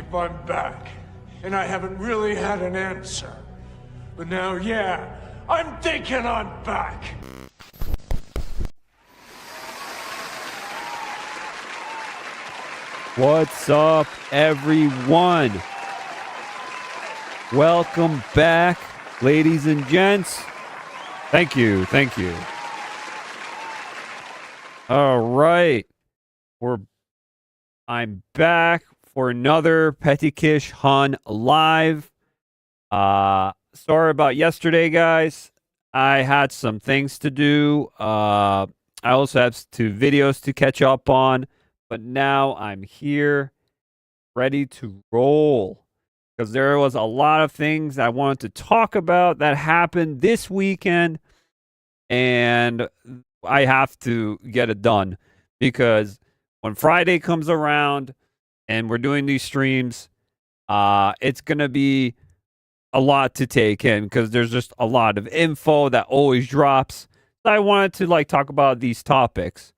if I'm back, and I haven't really had an answer. But now, yeah, I'm thinking I'm back. What's up, everyone? Welcome back, ladies and gents. Thank you. All right. I'm back for another Peti Kish Hun live. Sorry about yesterday, guys. I had some things to do. I also have 2 videos to catch up on. But now I'm here, ready to roll. Because there was a lot of things I wanted to talk about that happened this weekend. And I have to get it done. Because when Friday comes around and we're doing these streams, it's going to be a lot to take in. Because there's just a lot of info that always drops. So I wanted to talk about these topics.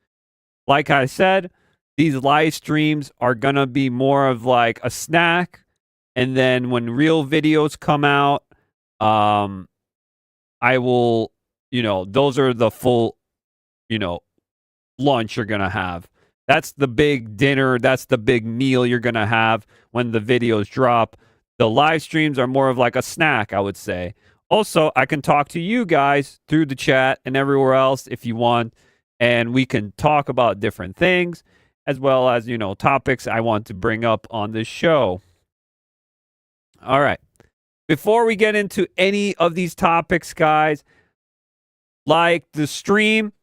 Like I said, these live streams are going to be more of like a snack. And then when real videos come out, I will, those are the full, lunch you're going to have. That's the big dinner. That's the big meal you're going to have when the videos drop. The live streams are more of like a snack, I would say. Also, I can talk to you guys through the chat and everywhere else if you want. And we can talk about different things, as well as, topics I want to bring up on this show. All right. Before we get into any of these topics, guys, like the stream,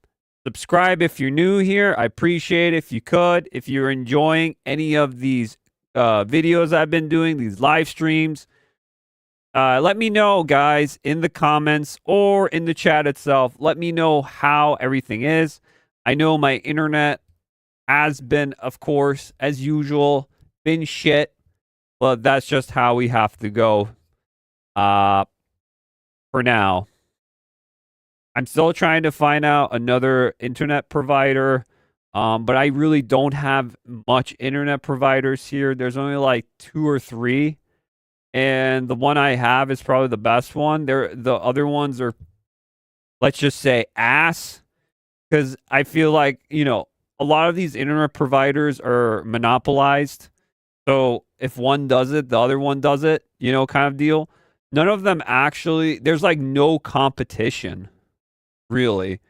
subscribe if you're new here. I appreciate it if you could. If you're enjoying any of these videos I've been doing, these live streams, let me know, guys, in the comments or in the chat itself. Let me know how everything is. I know my internet has been, of course, as usual, been shit. But that's just how we have to go for now. I'm still trying to find out another internet provider. But I really don't have much internet providers here. There's only like 2 or 3. And the one I have is probably the best one. The other ones are, let's just say, ass. Because I feel like, a lot of these internet providers are monopolized. So if one does it, the other one does it, kind of deal. None of them actually, there's like no competition, really.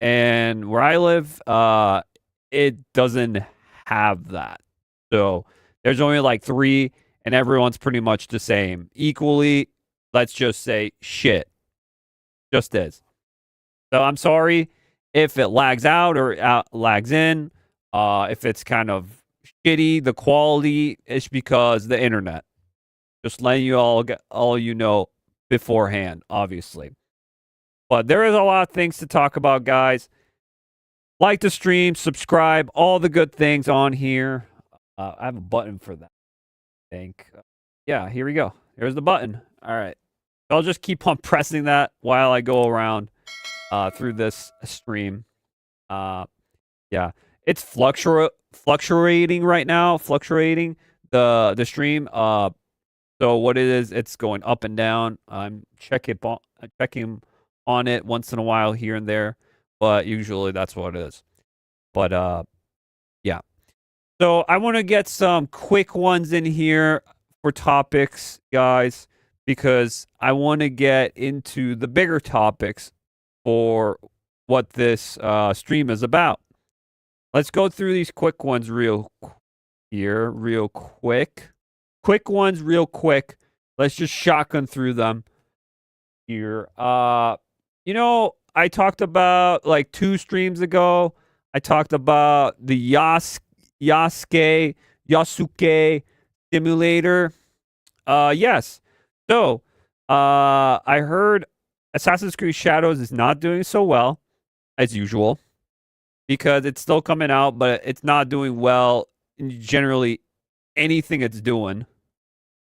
And where I live, it doesn't have that. So there's only like 3, and everyone's pretty much the same. Equally, let's just say, shit. Just is. So I'm sorry if it lags out or lags in. If it's kind of shitty, the quality is because the internet. Just letting you all know beforehand, obviously. But there is a lot of things to talk about, guys. Like the stream, subscribe, all the good things on here. I have a button for that, I think. Yeah, here we go. There's the button. All right. I'll just keep on pressing that while I go around through this stream. Yeah. It's fluctuating right now. Fluctuating the stream. So what it is, it's going up and down. I'm checking on it once in a while here and there, but usually that's what it is. But yeah. So I want to get some quick ones in here for topics, guys, because I want to get into the bigger topics for what this stream is about. Let's go through these quick ones real quick. Quick ones real quick. Let's just shotgun through them here. I talked about like 2 streams ago. I talked about the Yasuke simulator. Yes. So, I heard Assassin's Creed Shadows is not doing so well as usual. Because it's still coming out, but it's not doing well in generally anything it's doing.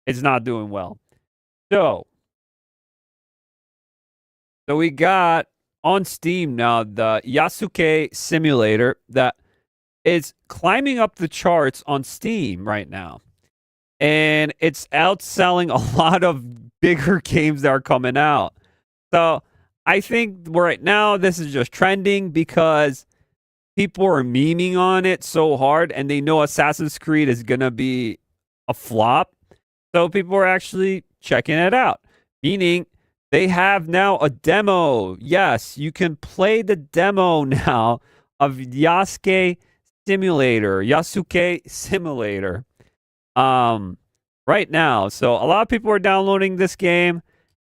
It's not doing well. So we got on Steam now the Yasuke simulator that is climbing up the charts on Steam right now. and it's outselling a lot of bigger games that are coming out. So I think right now this is just trending because people are memeing on it so hard, and they know Assassin's Creed is gonna be a flop. So people are actually checking it out, meaning they have now a demo. Yes, you can play the demo now of Yasuke Simulator. Right now. So a lot of people are downloading this game,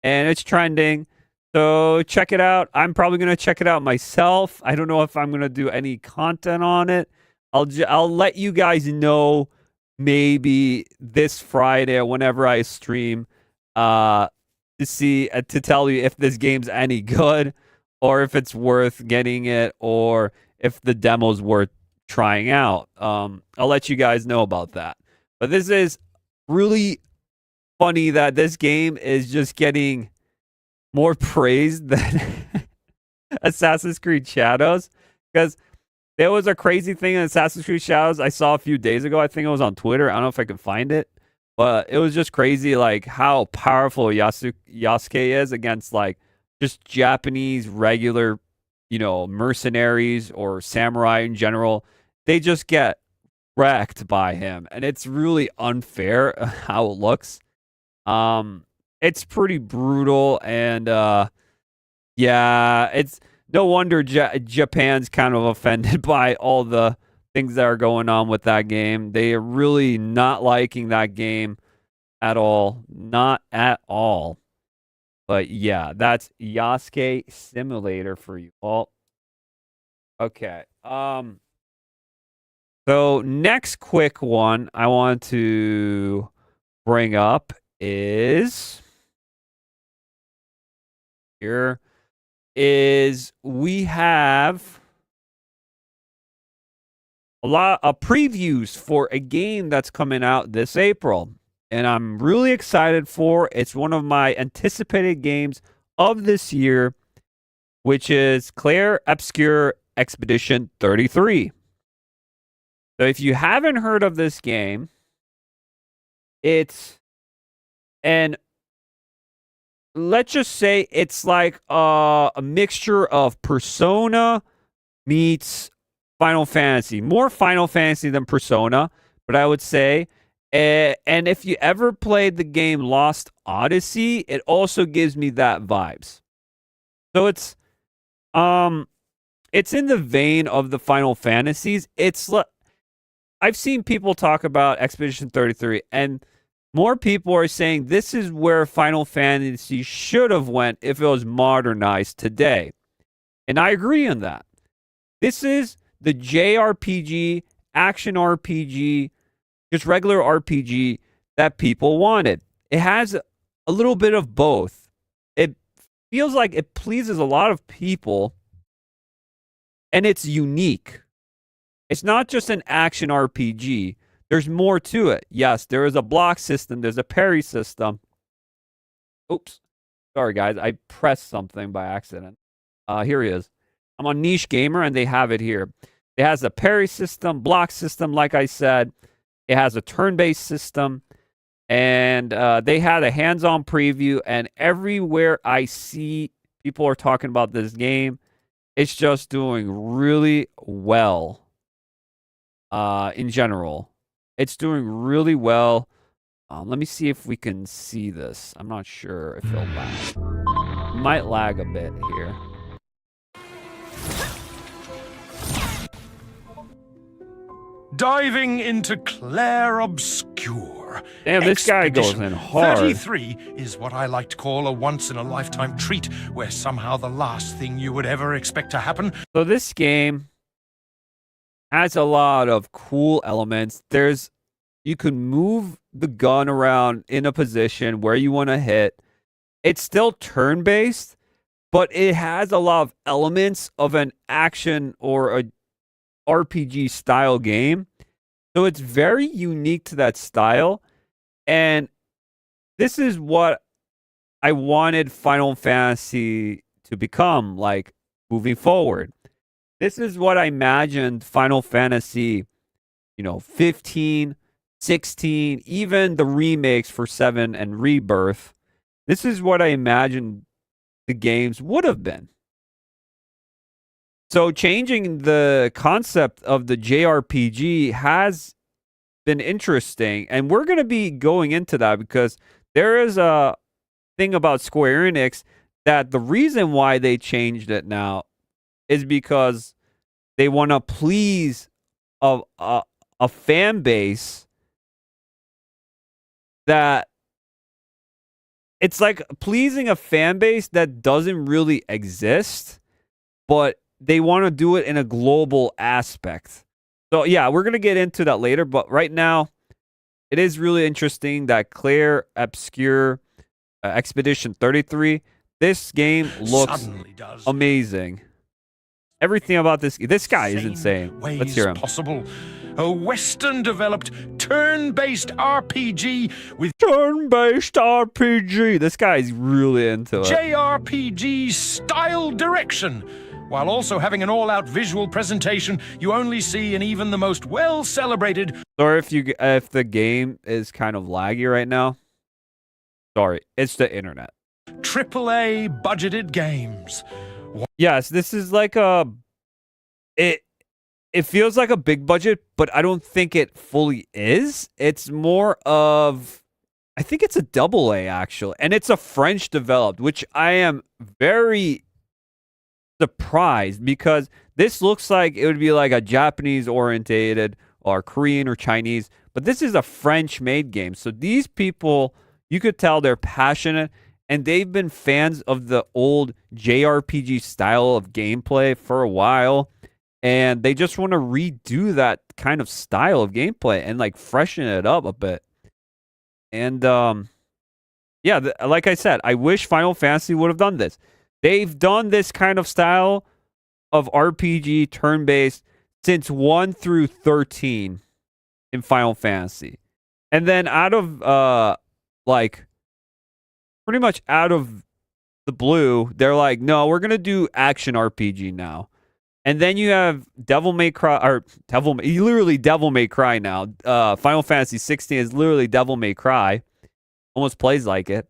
and it's trending. So check it out. I'm probably gonna check it out myself. I don't know if I'm gonna do any content on it. I'll let you guys know maybe this Friday or whenever I stream to tell you if this game's any good or if it's worth getting it or if the demo's worth trying out. I'll let you guys know about that. But this is really funny that this game is just getting more praise than Assassin's Creed Shadows, because there was a crazy thing in Assassin's Creed Shadows I saw a few days ago. I think it was on Twitter. I don't know if I can find it, but it was just crazy, like how powerful Yasuke is against like just Japanese regular, mercenaries or samurai in general. They just get wrecked by him, and it's really unfair how it looks. It's pretty brutal, and yeah, it's no wonder Japan's kind of offended by all the things that are going on with that game. They are really not liking that game at all. Not at all. But yeah, that's Yasuke Simulator for you all. Okay. So next quick one I want to bring up is we have a lot of previews for a game that's coming out this April, and I'm really excited for. It's one of my anticipated games of this year, which is Clair Obscur Expedition 33. So if you haven't heard of this game, let's just say it's like a mixture of Persona meets Final Fantasy. More Final Fantasy than Persona, but I would say. And if you ever played the game Lost Odyssey, it also gives me that vibes. So it's in the vein of the Final Fantasies. I've seen people talk about Expedition 33, and more people are saying this is where Final Fantasy should have went if it was modernized today. And I agree on that. This is the JRPG, action RPG, just regular RPG that people wanted. It has a little bit of both. It feels like it pleases a lot of people, and it's unique. It's not just an action RPG. There's more to it. Yes, there is a block system. There's a parry system. Oops. Sorry, guys. I pressed something by accident. Here he is. I'm on Niche Gamer, and they have it here. It has a parry system, block system, like I said. It has a turn-based system. And they had a hands-on preview, and everywhere I see people are talking about this game, it's just doing really well in general. It's doing really well. Let me see if we can see this. I'm not sure if it'll lag. It might lag a bit here. Diving into Clair Obscur. Damn, this guy goes in hard. 33 is what I like to call a once-in-a-lifetime treat, where somehow the last thing you would ever expect to happen. So this game has a lot of cool elements. You can move the gun around in a position where you want to hit. It's still turn-based, but it has a lot of elements of an action or a RPG style game. So it's very unique to that style. And this is what I wanted Final Fantasy to become, like, moving forward. This is what I imagined Final Fantasy, 15 16, even the remakes for 7 and Rebirth. This is what I imagined the games would have been. So changing the concept of the JRPG has been interesting, and we're going to be going into that because there is a thing about Square Enix that the reason why they changed it now is because they want to please a fan base that it's like pleasing a fan base that doesn't really exist, but they want to do it in a global aspect. So yeah, we're going to get into that later, but right now it is really interesting that Clair Obscur Expedition 33, this game looks amazing. Everything about this guy is insane. Let's hear him. Possible. A Western-developed turn-based RPG with turn-based RPG. This guy's really into it. JRPG style direction, while also having an all-out visual presentation you only see in even the most well-celebrated. Sorry if the game is kind of laggy right now. Sorry, it's the internet. AAA budgeted games. Yes, this is like it feels like a big budget, but I don't think it fully is. It's more of, I think it's a AA actually, and it's a French developed, which I am very surprised because this looks like it would be like a Japanese orientated or Korean or Chinese, but this is a French made game. So these people, you could tell they're passionate and they've been fans of the old JRPG style of gameplay for a while. And they just want to redo that kind of style of gameplay and like freshen it up a bit. And yeah, like I said, I wish Final Fantasy would have done this. They've done this kind of style of RPG turn-based since 1 through 13 in Final Fantasy. And then out of like pretty much out of the blue, they're like, no, we're going to do action RPG now. And then you have Devil May Cry, or literally Devil May Cry now. Final Fantasy 16 is literally Devil May Cry. Almost plays like it.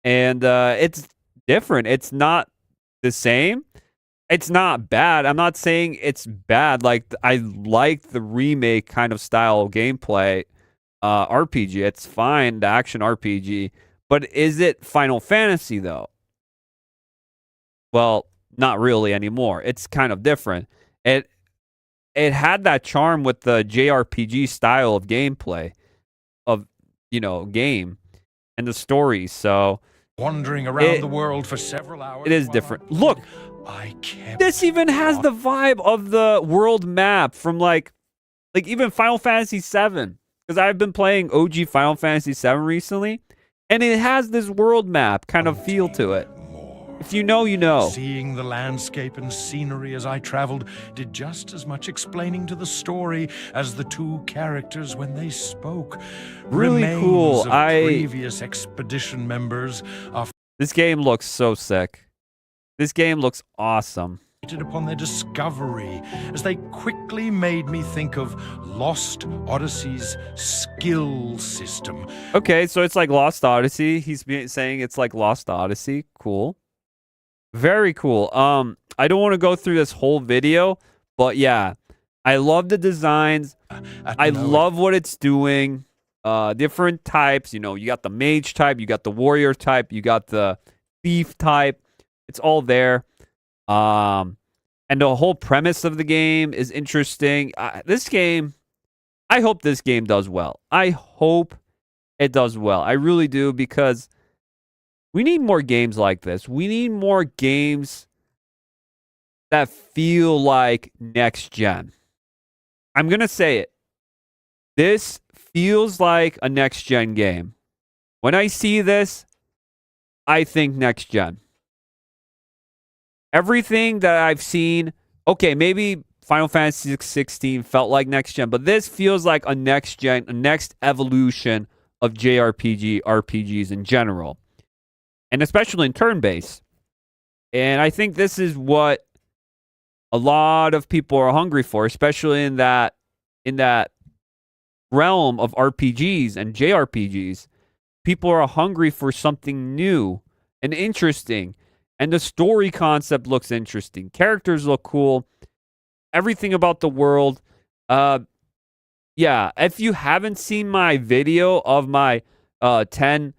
And it's different. It's not the same. It's not bad. I'm not saying it's bad. Like, I like the remake kind of style of gameplay RPG. It's fine, the action RPG. But is it Final Fantasy, though? Well, not really anymore. It's kind of different. It had that charm with the JRPG style of gameplay of, game and the story. So wandering around the world for several hours. It is different. Look, this even has the vibe of the world map from like even Final Fantasy 7, because I've been playing OG Final Fantasy 7 recently, and it has this world map kind of feel to it. If you know, you know. Seeing the landscape and scenery as I traveled did just as much explaining to the story as the two characters when they spoke. Really cool. Previous expedition members are This game looks so sick. This game looks awesome. Upon their discovery, as they quickly made me think of Lost Odyssey's skill system. Okay, so it's like Lost Odyssey. He's saying it's like Lost Odyssey. Cool. Very cool. I don't want to go through this whole video, but yeah, I love the designs. I love what it's doing. Different types, you got the mage type, you got the warrior type, you got the thief type. It's all there. And the whole premise of the game is interesting. This game, I hope this game does well. I hope it does well. I really do, because we need more games like this. We need more games that feel like next gen. I'm going to say it. This feels like a next gen game. When I see this, I think next gen. Everything that I've seen, okay, maybe Final Fantasy 16 felt like next gen, but this feels like a next gen, a next evolution of RPGs in general. And especially in turn-based. And I think this is what a lot of people are hungry for, especially in that realm of RPGs and JRPGs. People are hungry for something new and interesting. And the story concept looks interesting. Characters look cool. Everything about the world. Yeah, if you haven't seen my video of my 10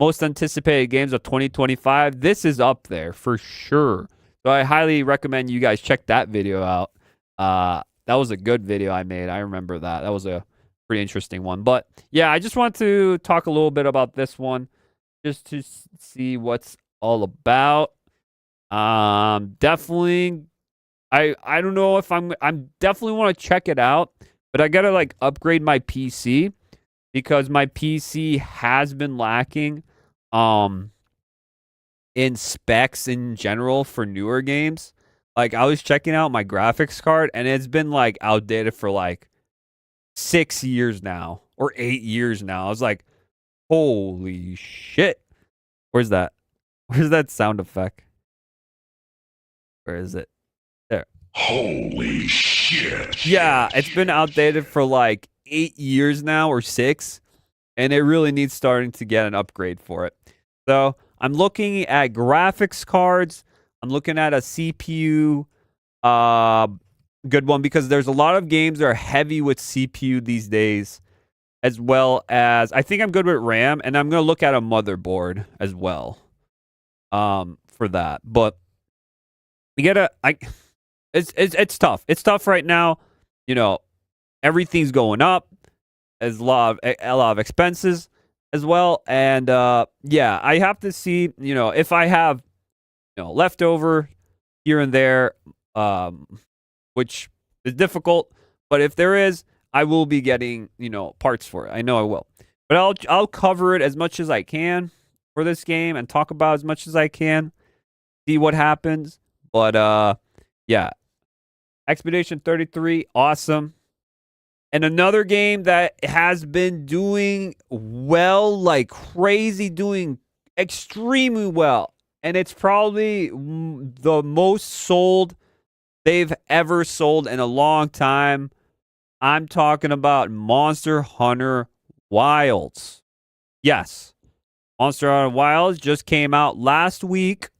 most anticipated games of 2025, this is up there for sure. So I highly recommend you guys check that video out. That was a good video I made. I remember that. That was a pretty interesting one. But yeah, I just want to talk a little bit about this one just to see what's all about. Definitely, I don't know if I'm definitely want to check it out, but I gotta like upgrade my PC because my PC has been lacking in specs in general for newer games. Like I was checking out my graphics card and it's been like outdated for like 6 years now or 8 years now. I was like, holy shit. Where's that? Where's that sound effect? Where is it? There. Holy shit. Yeah, it's been outdated for like 8 years now or 6, and it really needs starting to get an upgrade for it. So I'm looking at graphics cards. I'm looking at a CPU, good one, because there's a lot of games that are heavy with CPU these days, as well as I think I'm good with RAM, and I'm gonna look at a motherboard as well, for that. But you gotta, it's tough. It's tough right now. You know, everything's going up. There's a lot of expenses as well, and yeah, I have to see. You know, if I have leftover here and there, which is difficult, but if there is, I will be getting parts for it. I know I will, but I'll cover it as much as I can for this game and talk about as much as I can. See what happens. But yeah, Expedition 33, awesome. And another game that has been doing well, like crazy, doing extremely well. And it's probably the most sold they've ever sold in a long time. I'm talking about Monster Hunter Wilds. Yes, Monster Hunter Wilds just came out last week.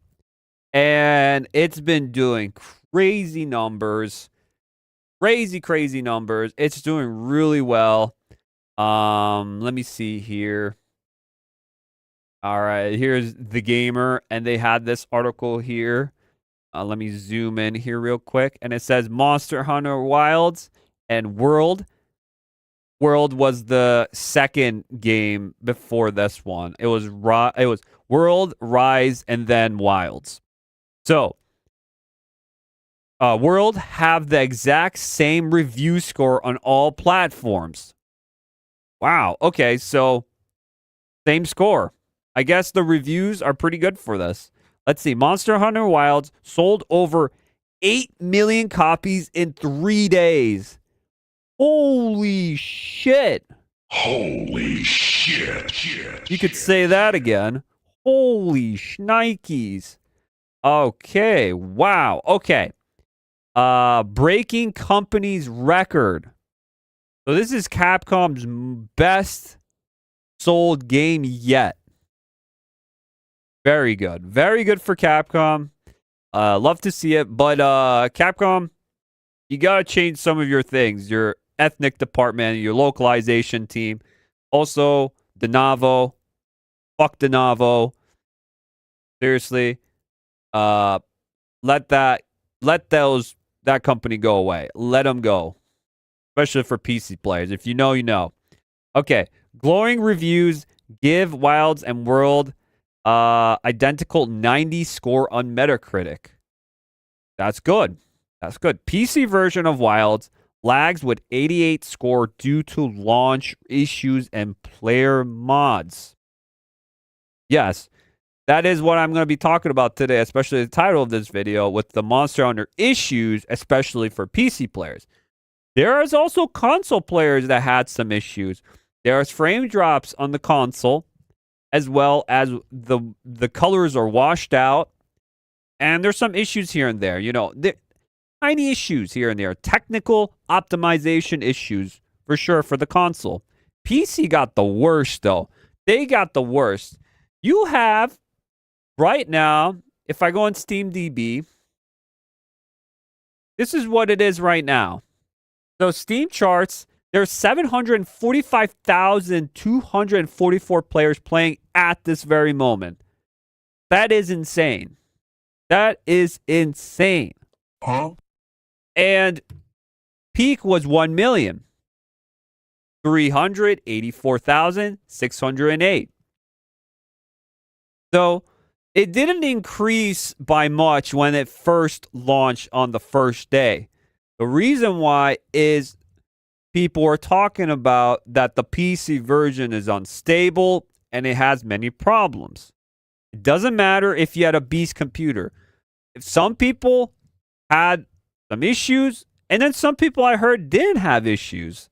And it's been doing crazy numbers. Crazy numbers. It's doing really well. Let me see here. All right, here's The Gamer, and they had this article here. Let me zoom in here real quick. And it says Monster Hunter Wilds and World. World was the second game before this one. It was World, Rise, and then Wilds. So, World have the exact same review score on all platforms. Wow. Okay, so same score. I guess the reviews are pretty good for this. Let's see. Monster Hunter Wilds sold over 8 million copies in 3 days. Holy shit. Holy shit. You could say that again. Holy shnikes. Okay, wow. Okay. Breaking company's record. So this is Capcom's best sold game yet. Very good. Very good for Capcom. Love to see it. But Capcom, you got to change some of your things. Your ethnic department, your localization team. Also, Denavo. Fuck Denavo. Seriously. Let that company go away. Let them go. Especially for PC players. If you know, you know. Okay. Glowing reviews give Wilds and World identical 90 score on Metacritic. That's good. That's good. PC version of Wilds lags with 88 score due to launch issues and player mods. Yes. That is what I'm going to be talking about today, especially the title of this video, with the Monster Hunter issues, especially for PC players. There is also console players that had some issues. There's frame drops on the console, as well as the colors are washed out, and there's some issues here and there. Tiny issues here and there. Technical optimization issues for sure for the console. PC got the worst, though. They got the worst. You have, right now, if I go on SteamDB, this is what it is right now. So Steam charts, there's 745,244 players playing at this very moment. That is insane. That is insane. Huh? And peak was 1,384,608. So it didn't increase by much when it first launched on the first day. The reason why is people are talking about that the PC version is unstable and it has many problems. It doesn't matter if you had a beast computer. If some people had some issues, and then some people I heard didn't have issues.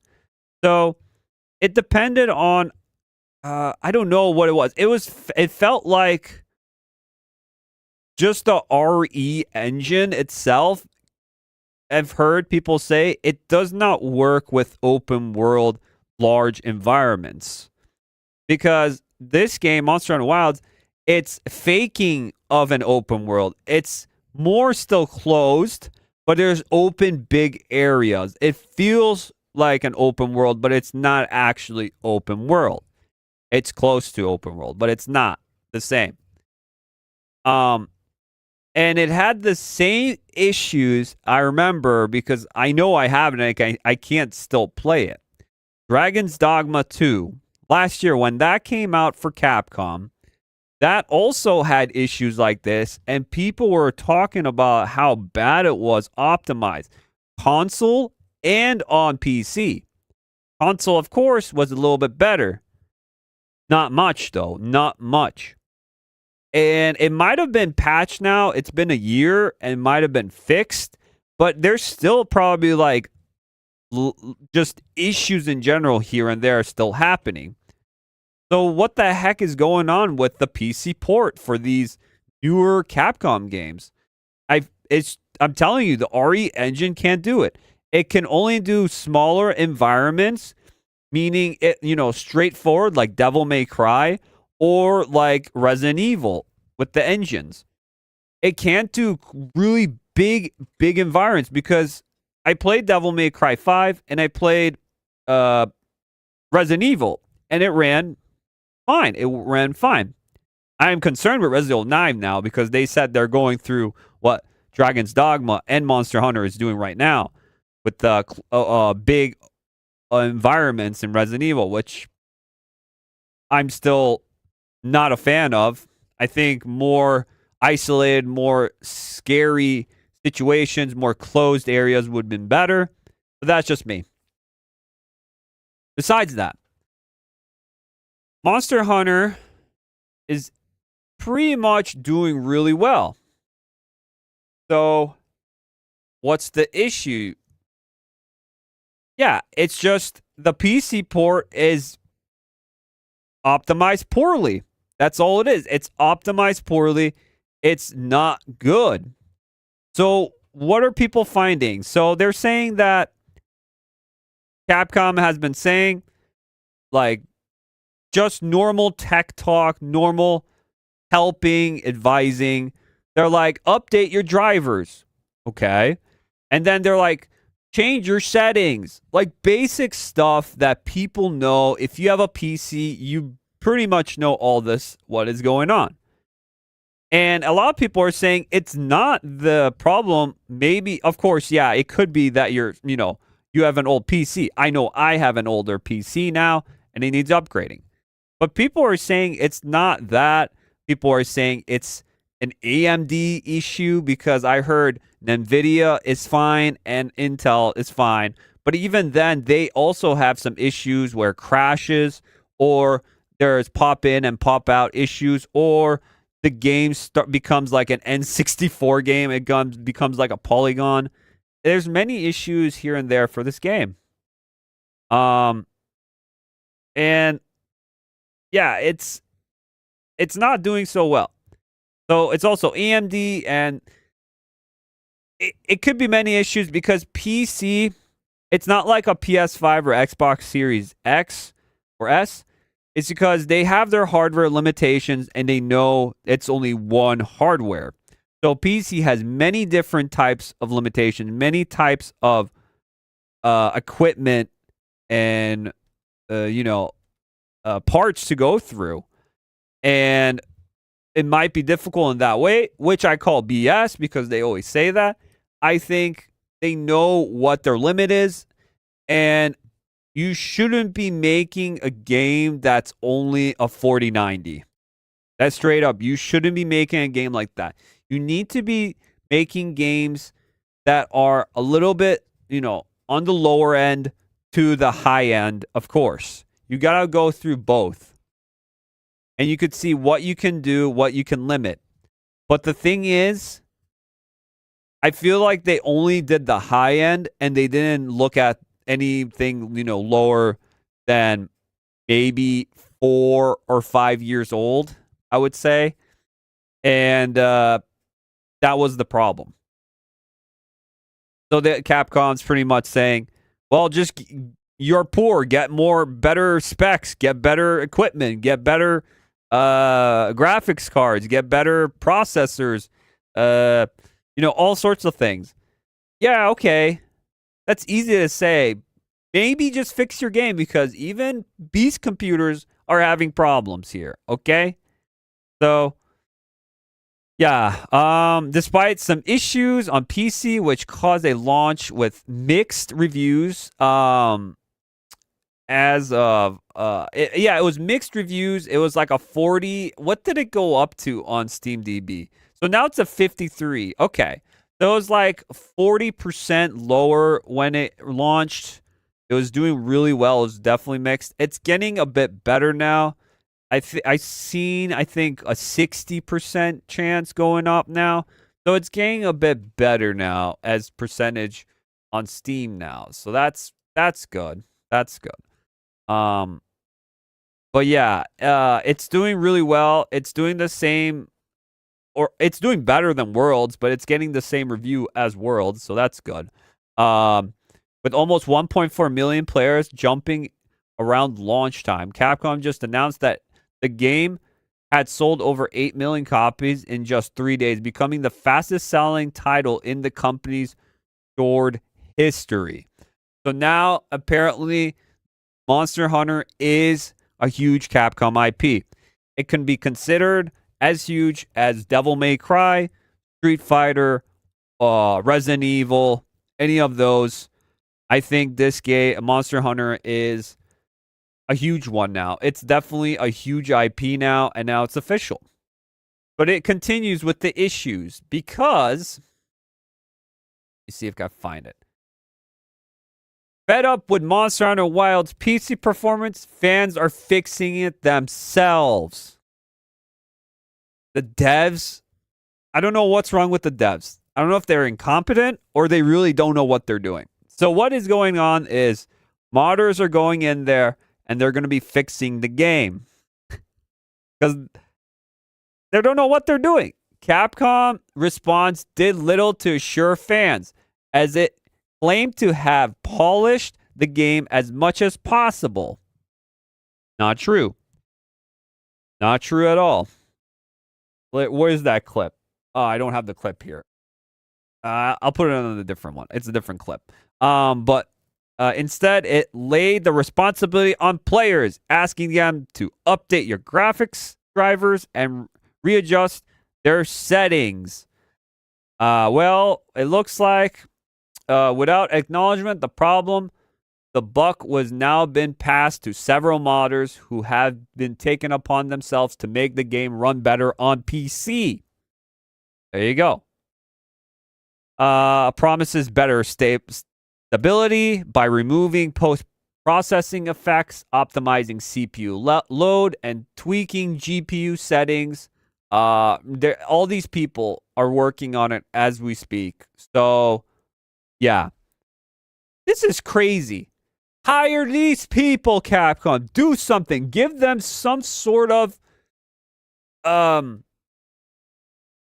So it depended on, I don't know what it was. It felt like just the RE engine itself. I've heard people say it does not work with open world large environments, because this game, Monster Hunter Wilds, it's faking of an open world. It's more still closed, but there's open big areas. It feels like an open world, but it's not actually open world. It's close to open world, but it's not the same. And it had the same issues, I remember, because I know I have it and I can't still play it. Dragon's Dogma 2, last year when that came out for Capcom, that also had issues like this, and people were talking about how bad it was optimized. Console and on PC. Console, of course, was a little bit better. Not much, though. Not much. And it might have been patched now. It's been a year and might have been fixed. But there's still probably like just issues in general here and there still happening. So what the heck is going on with the PC port for these newer Capcom games? I'm telling you, the RE engine can't do it. It can only do smaller environments, meaning it, straightforward like Devil May Cry or like Resident Evil with the engines. It can't do really big environments, because I played Devil May Cry 5 and I played Resident Evil, and it ran fine. It ran fine. I am concerned with Resident Evil 9 now, because they said they're going through what Dragon's Dogma and Monster Hunter is doing right now with the big environments in Resident Evil, which I'm still not a fan of. I think more isolated, more scary situations, more closed areas would have been better. But that's just me. Besides that, Monster Hunter is pretty much doing really well. So, what's the issue? Yeah, it's just the PC port is optimized poorly. That's all it is. It's optimized poorly. It's not good. So, what are people finding? So, they're saying that Capcom has been saying, like, just normal tech talk, normal helping, advising. They're like, update your drivers. Okay. And then they're like, change your settings. Like basic stuff that people know. If you have a PC, you pretty much know all this, what is going on. And a lot of people are saying it's not the problem. Maybe, of course, yeah, it could be that you have an old PC. I know I have an older PC now and it needs upgrading. But people are saying it's not that. People are saying it's an AMD issue, because I heard NVIDIA is fine and Intel is fine. But even then, they also have some issues where crashes, or there's pop in and pop out issues, or the game becomes like an N64 game. It becomes like a polygon. There's many issues here and there for this game. And yeah, it's not doing so well. So it's also AMD, and it could be many issues, because PC It's not like a PS5 or Xbox Series X or S. It's because they have their hardware limitations and they know it's only one hardware. So PC has many different types of limitations, many types of equipment and parts to go through, and it might be difficult in that way, which I call BS because they always say that. I think they know what their limit is, and you shouldn't be making a game that's only a 4090. That's straight up. You shouldn't be making a game like that. You need to be making games that are a little bit, on the lower end to the high end, of course. You got to go through both. And you could see what you can do, what you can limit. But the thing is, I feel like they only did the high end and they didn't look at anything, lower than maybe 4 or 5 years old, I would say. And that was the problem. So the Capcom's pretty much saying, well, just you're poor, get better specs, get better equipment, get better graphics cards, get better processors, all sorts of things. Yeah, okay. That's easy to say. Maybe just fix your game because even beast computers are having problems here, okay? So, yeah, despite some issues on PC which caused a launch with mixed reviews, it was mixed reviews. It was like a 40. What did it go up to on SteamDB? So now it's a 53. Okay. So it was like 40% lower when it launched. It was doing really well. It was definitely mixed. It's getting a bit better now. I think a 60% chance going up now. So it's getting a bit better now as percentage on Steam now. So that's good. That's good. But yeah, it's doing really well. It's doing the same, or it's doing better than Worlds, but it's getting the same review as Worlds, so that's good. With almost 1.4 million players jumping around launch time, Capcom just announced that the game had sold over 8 million copies in just 3 days, becoming the fastest selling title in the company's storied history. So now, apparently, Monster Hunter is a huge Capcom IP. It can be considered as huge as Devil May Cry, Street Fighter, Resident Evil, any of those. I think this game, Monster Hunter, is a huge one now. It's definitely a huge IP now, and now it's official. But it continues with the issues because, let me see if I can find it. Fed up with Monster Hunter Wild's PC performance, fans are fixing it themselves. The devs, I don't know what's wrong with the devs. I don't know if they're incompetent or they really don't know what they're doing. So what is going on is modders are going in there and they're going to be fixing the game because they don't know what they're doing. Capcom response did little to assure fans as it claimed to have polished the game as much as possible. Not true. Not true at all. Where's that clip? Oh, I don't have the clip here. I'll put it on a different one. It's a different clip. But instead, it laid the responsibility on players, asking them to update your graphics drivers and readjust their settings. Well, it looks like without acknowledgement, the buck was now been passed to several modders who have been taken upon themselves to make the game run better on PC. There you go. Promises better stability by removing post-processing effects, optimizing CPU load, and tweaking GPU settings. All these people are working on it as we speak. So, yeah. This is crazy. Hire these people, Capcom. Do something. Give them some sort of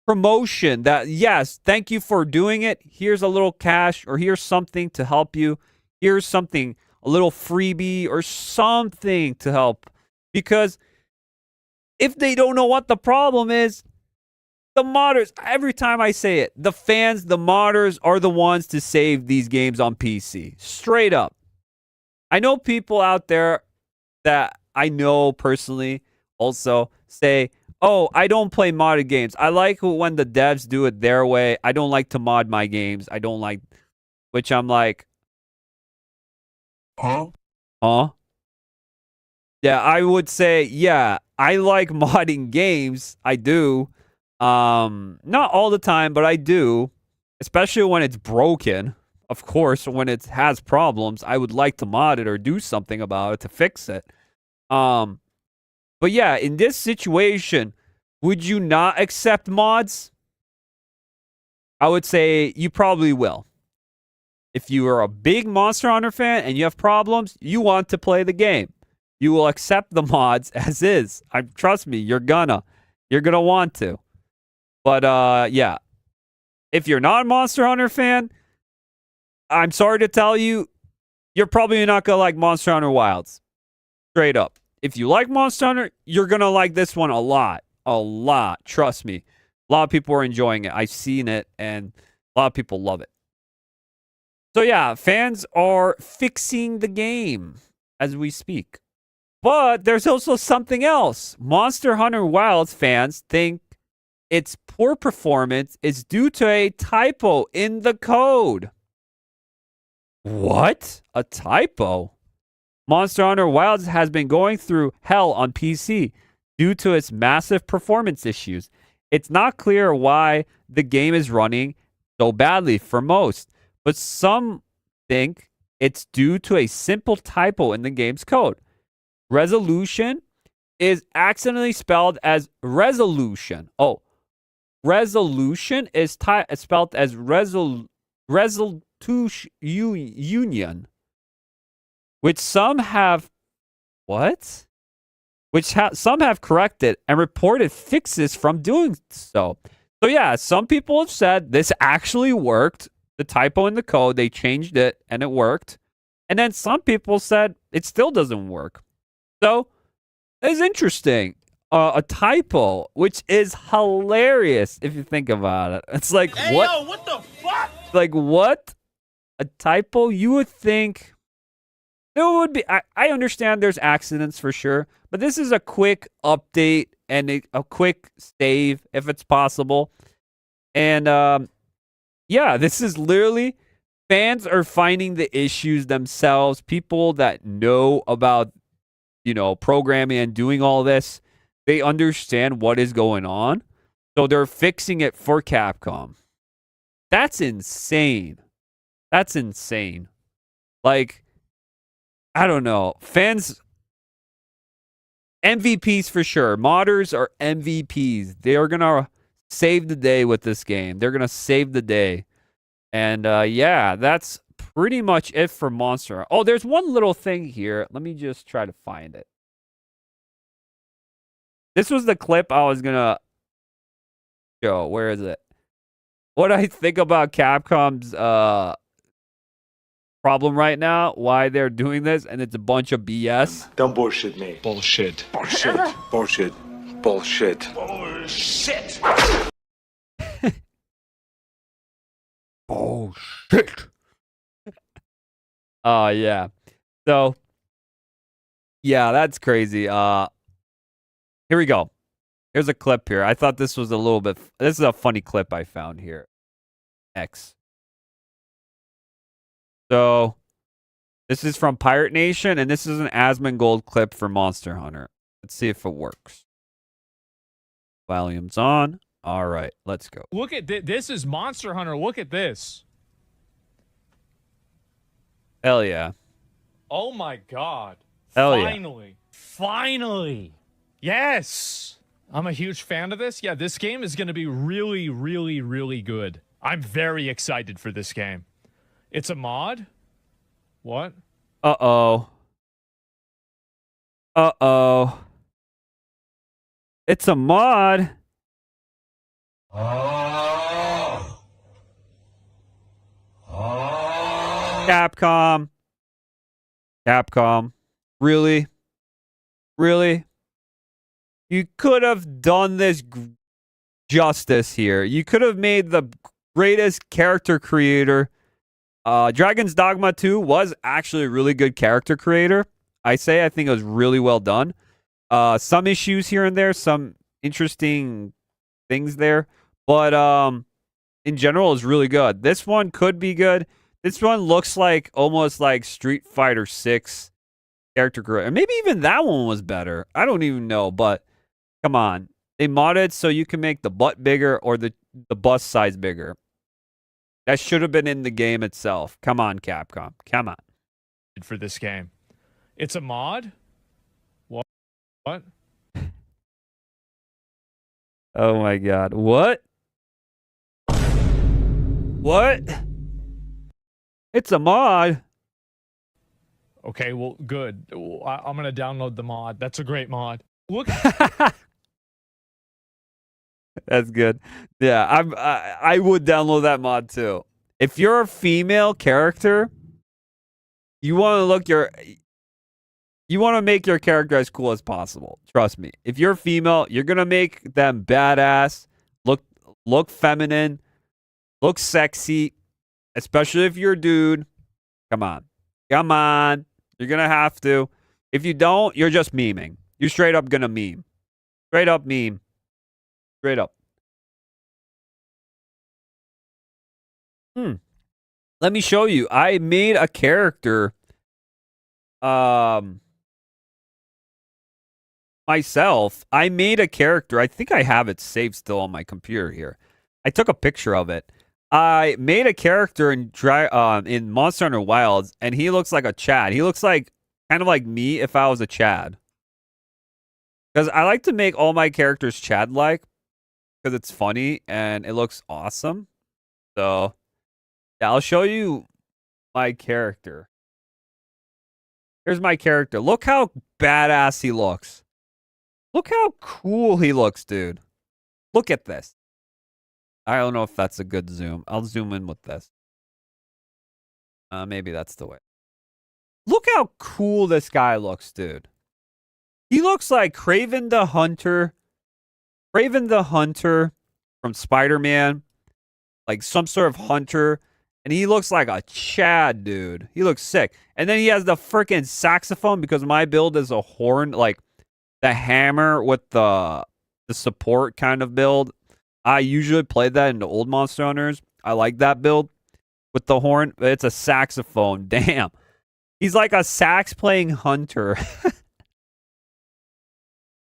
promotion that, yes, thank you for doing it. Here's a little cash or here's something to help you here's something, a little freebie or something to help. Because if they don't know what the problem is, the modders, every time I say it, the fans, the modders are the ones to save these games on PC. Straight up. I know people out there that I know personally also say, oh, I don't play modded games. I like when the devs do it their way. I don't like to mod my games. I don't like, which I'm like, huh? Yeah, I would say, yeah, I like modding games. I do. Not all the time, but I do. Especially when it's broken. Of course, when it has problems, I would like to mod it or do something about it to fix it. But yeah, in this situation, would you not accept mods? I would say you probably will. If you are a big Monster Hunter fan and you have problems, you want to play the game. You will accept the mods as is. Trust me, you're gonna want to. But yeah, if you're not a Monster Hunter fan, I'm sorry to tell you, you're probably not gonna like Monster Hunter Wilds. Straight up. If you like Monster Hunter, you're gonna like this one a lot. A lot. Trust me. A lot of people are enjoying it. I've seen it, and a lot of people love it. So yeah, fans are fixing the game as we speak. But there's also something else. Monster Hunter Wilds fans think its poor performance is due to a typo in the code. What? A typo? Monster Hunter Wilds has been going through hell on PC due to its massive performance issues. It's not clear why the game is running so badly for most, but some think it's due to a simple typo in the game's code. Resolution is accidentally spelled as resolution. Oh, resolution is spelled as union, which some have some have corrected and reported fixes from doing so. So yeah, some people have said this actually worked. The typo in the code, they changed it and it worked. And then some people said it still doesn't work. So it's interesting. A typo, which is hilarious if you think about it. It's like, hey, what? Yo, what the fuck? Like, what? A typo? You would think there would be. I understand there's accidents for sure, but this is a quick update and a quick save if it's possible. And yeah, this is literally fans are finding the issues themselves. People that know about, programming and doing all this, they understand what is going on. So they're fixing it for Capcom. That's insane. That's insane. Like, I don't know. Fans, MVPs for sure. Modders are MVPs. They are going to save the day with this game. They're going to save the day. And yeah, that's pretty much it for Monster. Oh, there's one little thing here. Let me just try to find it. This was the clip I was going to show. Where is it? What I think about Capcom's problem right now, why they're doing this, and it's a bunch of BS. Don't bullshit me. Bullshit. Bullshit. Bullshit. Bullshit. Bullshit. Oh, shit. Oh, yeah. So, yeah, that's crazy. Here we go. Here's a clip here. I thought this was a little bit... This is a funny clip I found here. X. So, this is from Pirate Nation, and this is an Asmongold clip for Monster Hunter. Let's see if it works. Volume's on. All right, let's go. Look at this. This is Monster Hunter. Look at this. Hell yeah. Oh my god. Hell Finally. Yeah. Finally. Yes. I'm a huge fan of this. Yeah, this game is going to be really, really, really good. I'm very excited for this game. It's a mod? What? Uh-oh. Uh-oh. It's a mod. Capcom. Capcom. Really? Really? You could have done this justice here. You could have made the greatest character creator. Dragon's Dogma 2 was actually a really good character creator. I think it was really well done. Some issues here and there, some interesting things there, but in general, it's really good. This one could be good. This one looks like almost like Street Fighter 6 character creator. Maybe even that one was better. I don't even know, but come on. They modded so you can make the butt bigger or the bust size bigger. That should have been in the game itself. Come on, Capcom. Come on. For this game. It's a mod? What? Oh my god. What? What? It's a mod. Okay, well, good. I'm going to download the mod. That's a great mod. Look. That's good. Yeah, I would download that mod too. If you're a female character, you want to make your character as cool as possible. Trust me. If you're female, you're gonna make them badass, look feminine, look sexy, especially if you're a dude. Come on. You're gonna have to. If you don't, you're just memeing. You're straight up gonna meme. Straight up meme. Straight up. Let me show you. I made a character myself. I made a character. I think I have it saved still on my computer here. I took a picture of it. I made a character in Monster Hunter Wilds, and he looks like a Chad. He looks like kind of like me if I was a Chad. Because I like to make all my characters Chad-like because it's funny and it looks awesome. So, yeah, I'll show you my character. Here's my character. Look how badass he looks. Look how cool he looks, dude. Look at this. I don't know if that's a good zoom. I'll zoom in with this. Maybe that's the way. Look how cool this guy looks, dude. He looks like Kraven the Hunter. Kraven the Hunter from Spider-Man. Like some sort of hunter. And he looks like a Chad, dude. He looks sick. And then he has the freaking saxophone because my build is a horn. Like the hammer with the support kind of build. I usually play that in the old Monster Hunters. I like that build with the horn. It's a saxophone. Damn. He's like a sax playing hunter.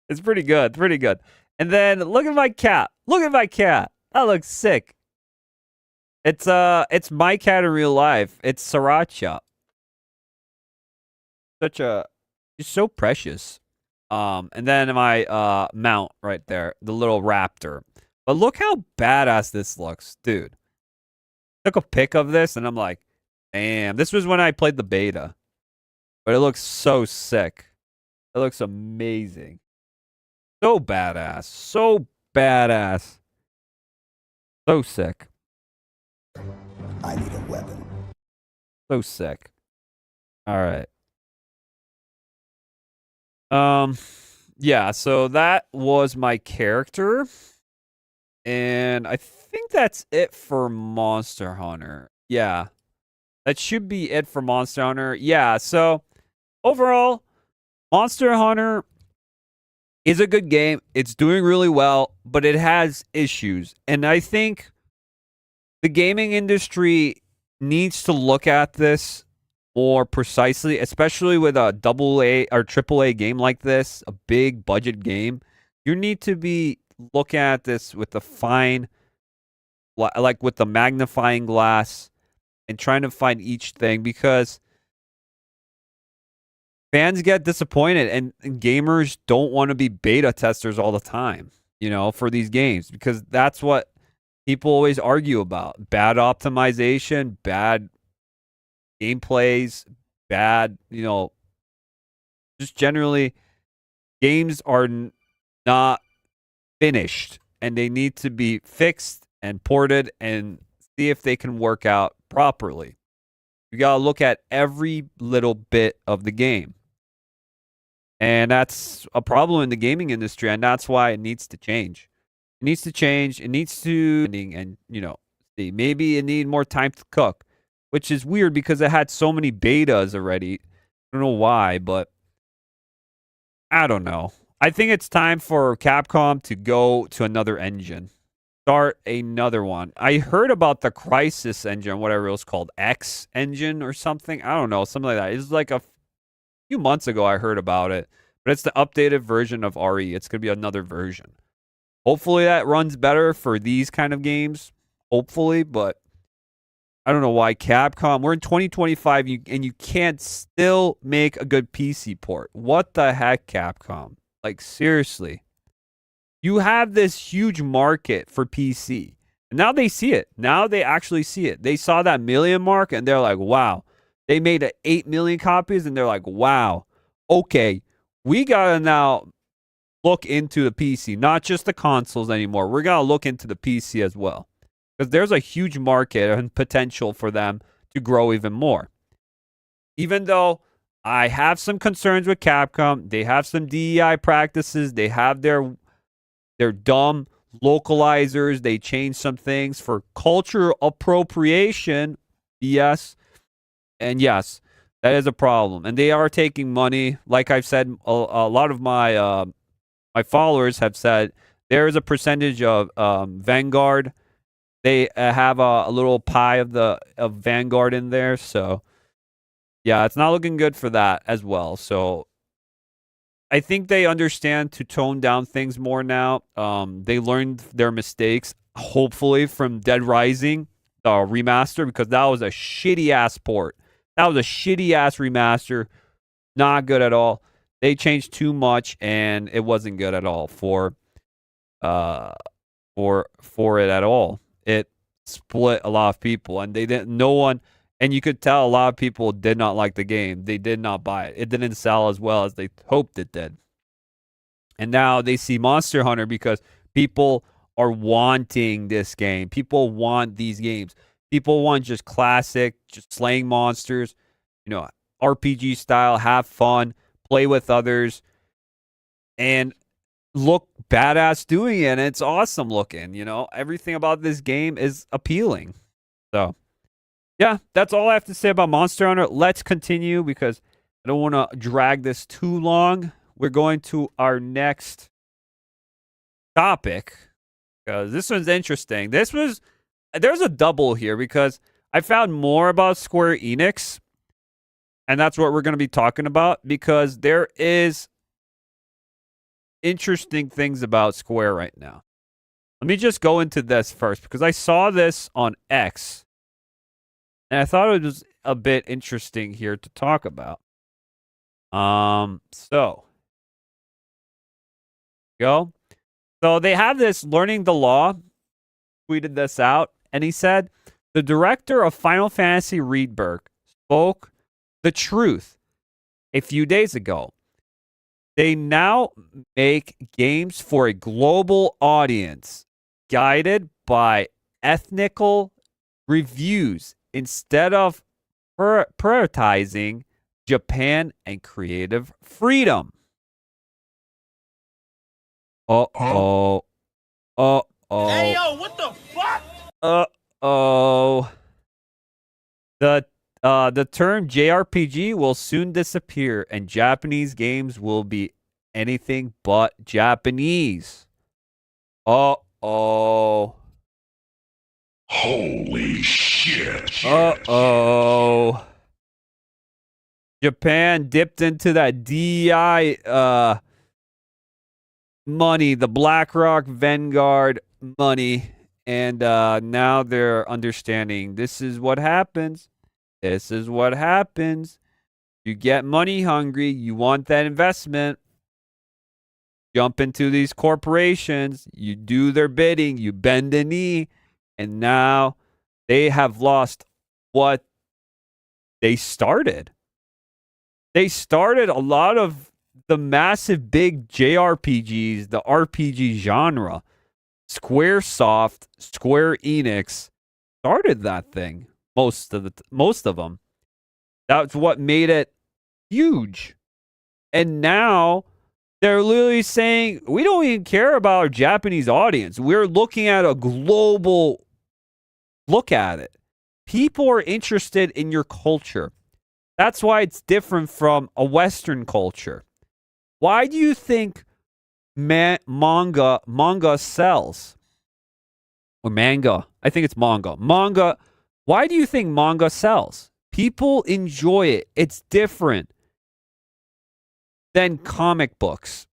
It's pretty good. Pretty good. And then look at my cat. Look at my cat. That looks sick. It's my cat in real life. It's Sriracha. She's so precious. And then my mount right there, the little raptor. But look how badass this looks, dude. Took a pic of this and I'm like, damn. This was when I played the beta. But it looks so sick. It looks amazing. So badass. So badass. So sick. I need a weapon. So sick. All right. Yeah, so that was my character. And I think that's it for Monster Hunter. Yeah. That should be it for Monster Hunter. Yeah, so overall, Monster Hunter is a good game. It's doing really well, but it has issues. And I think the gaming industry needs to look at this more precisely, especially with a AA or AAA game like this, a big budget game. You need to be looking at this with the with the magnifying glass and trying to find each thing, because fans get disappointed and gamers don't want to be beta testers all the time, for these games, because that's what people always argue about. Bad optimization, bad gameplays, bad, just generally games are not finished and they need to be fixed and ported and see if they can work out properly. You got to look at every little bit of the game. And that's a problem in the gaming industry, and that's why it needs to change. It needs to change. It needs to, and see, maybe it need more time to cook, which is weird because it had so many betas already. I don't know why, but I don't know. I think it's time for Capcom to go to another engine. Start another one. I heard about the Crisis engine, whatever it was called, X engine or something. I don't know, something like that. It's like a few months ago I heard about it, but it's the updated version of RE. It's going to be another version. Hopefully that runs better for these kind of games. Hopefully, but I don't know why Capcom, we're in 2025 and you can't still make a good PC port. What the heck, Capcom? Like, seriously. You have this huge market for PC. And now they see it. Now they actually see it. They saw that million mark and they're like, wow. They made 8 million copies and they're like, wow. Okay, we got to now look into the PC, not just the consoles anymore. We're going to look into the PC as well. Because there's a huge market and potential for them to grow even more. Even though I have some concerns with Capcom, they have some DEI practices, they have their dumb localizers, they change some things for culture appropriation, yes, and yes, that is a problem. And they are taking money, like I've said, a lot of my my followers have said, there is a percentage of Vanguard. They have a little pie of Vanguard in there, so yeah, it's not looking good for that as well. So I think they understand to tone down things more now. They learned their mistakes, hopefully, from Dead Rising, the remaster, because that was a shitty-ass port. That was a shitty-ass remaster. Not good at all. They changed too much, and it wasn't good at all for it at all. It split a lot of people, and they didn't. No one, and you could tell a lot of people did not like the game. They did not buy it. It didn't sell as well as they hoped it did. And now they see Monster Hunter because people are wanting this game. People want these games. People want just classic, just slaying monsters, RPG style, have fun, play with others, and look badass doing it. And it's awesome looking. Everything about this game is appealing. So yeah, that's all I have to say about Monster Hunter. Let's continue because I don't want to drag this too long. We're going to our next topic because this one's interesting. There's a double here because I found more about Square Enix, and that's what we're going to be talking about because there is interesting things about Square right now. Let me just go into this first because I saw this on X. And I thought it was a bit interesting here to talk about. So they have this Learning the Law tweeted this out, and he said the director of Final Fantasy Rebirth spoke the truth a few days ago. They now make games for a global audience, guided by ethnical reviews instead of prioritizing Japan and creative freedom. Uh-oh. Uh-oh. Hey, yo, what the fuck? Uh-oh. The term JRPG will soon disappear, and Japanese games will be anything but Japanese. Uh-oh. Holy shit. Uh-oh. Japan dipped into that DEI money, the BlackRock Vanguard money, and now they're understanding this is what happens. This is what happens. You get money hungry. You want that investment. Jump into these corporations. You do their bidding. You bend the knee. And now they have lost what they started. They started a lot of the massive big JRPGs, the RPG genre. Squaresoft, Square Enix started that thing. Most of them. That's what made it huge. And now they're literally saying, we don't even care about our Japanese audience. We're looking at a global look at it. People are interested in your culture. That's why it's different from a Western culture. Why do you think manga sells? Or manga. I think it's manga. Manga. Why do you think manga sells? People enjoy it. It's different than comic books.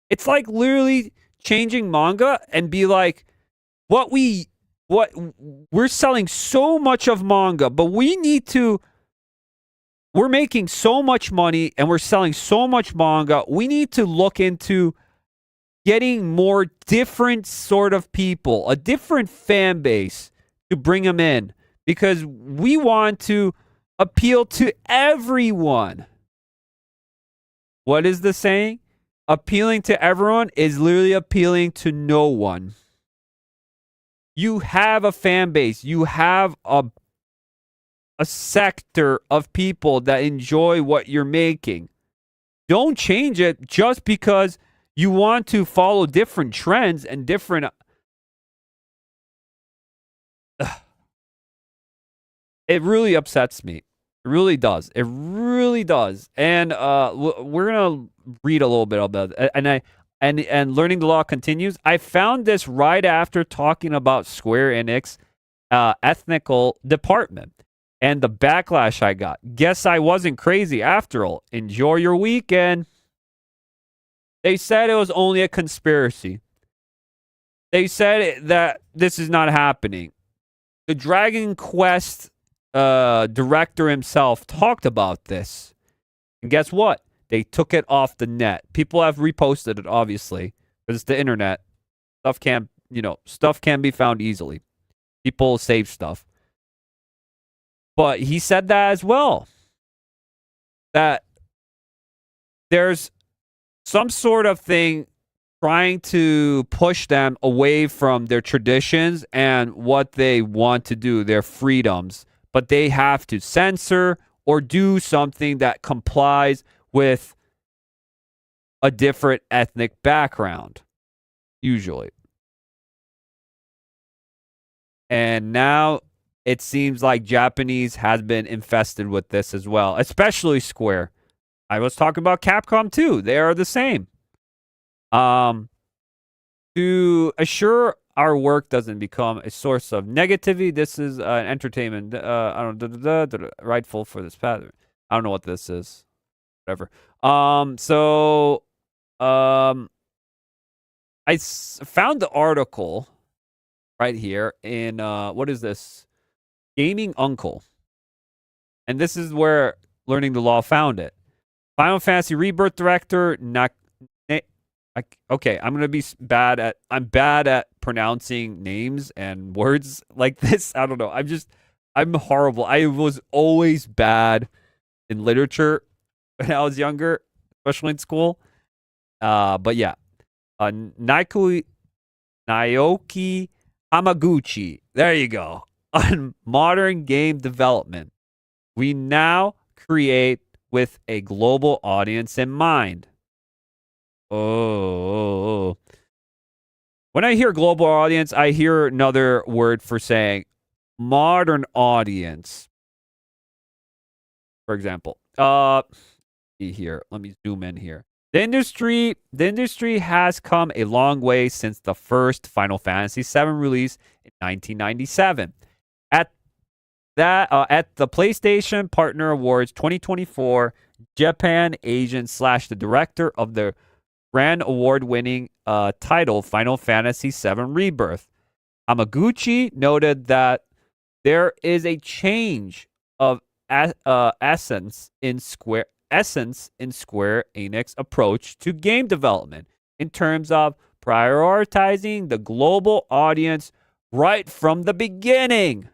It's like literally changing manga and be like, we're selling so much of manga, but we're making so much money and we're selling so much manga. We need to look into getting more different sort of people, a different fan base to bring them in, because we want to appeal to everyone. What is the saying? Appealing to everyone is literally appealing to no one. You have a fan base. You have a sector of people that enjoy what you're making. Don't change it just because you want to follow different trends and different... It really upsets me. It really does. It really does. And we're going to read a little bit about it. And Learning the Law continues. I found this right after talking about Square Enix ethnical department and the backlash I got. Guess I wasn't crazy after all. Enjoy your weekend. They said it was only a conspiracy. They said that this is not happening. The Dragon Quest director himself talked about this. And guess what? They took it off the net. People have reposted it, obviously, because it's the internet. Stuff can be found easily. People save stuff. But he said that as well. That there's some sort of thing trying to push them away from their traditions and what they want to do, their freedoms. But they have to censor or do something that complies with a different ethnic background, usually. And now it seems like Japanese has been infested with this as well, especially Square. I was talking about Capcom too. They are the same. To assure our work doesn't become a source of negativity, this is an entertainment. Rightful for this pattern. I don't know what this is. Whatever. I found the article right here in what is this? Gaming Uncle. And this is where Learning the Law found it. Final Fantasy Rebirth director okay, I'm gonna be bad at pronouncing names and words like this. I don't know. I'm horrible. I was always bad in literature when I was younger, especially in school. But yeah, Naoki Hamaguchi. There you go. On modern game development, we now create with a global audience in mind. Oh. When I hear global audience, I hear another word for saying modern audience. For example, here, let me zoom in here. The industry has come a long way since the first Final Fantasy VII release in 1997. At the PlayStation Partner Awards 2024, Japan agent / the director of the Grand award-winning title Final Fantasy VII Rebirth, Hamaguchi noted that there is a change of essence in Square Enix approach to game development in terms of prioritizing the global audience right from the beginning.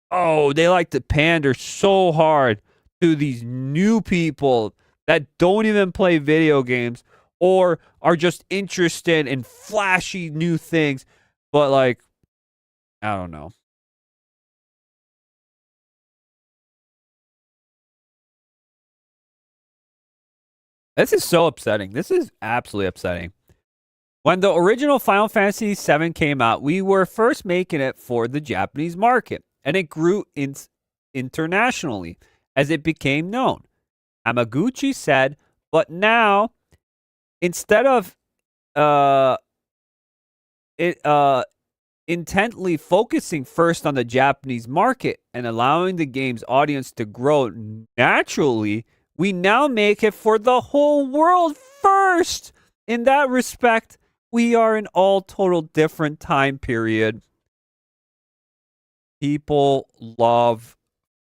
Oh, they like to pander so hard to these new people that don't even play video games or are just interested in flashy new things. But like, I don't know. This is so upsetting. This is absolutely upsetting. When the original Final Fantasy VII came out, we were first making it for the Japanese market, and it grew internationally as it became known. Amaguchi said, but now, instead of intently focusing first on the Japanese market and allowing the game's audience to grow naturally, we now make it for the whole world first. In that respect, we are in all total different time period. People love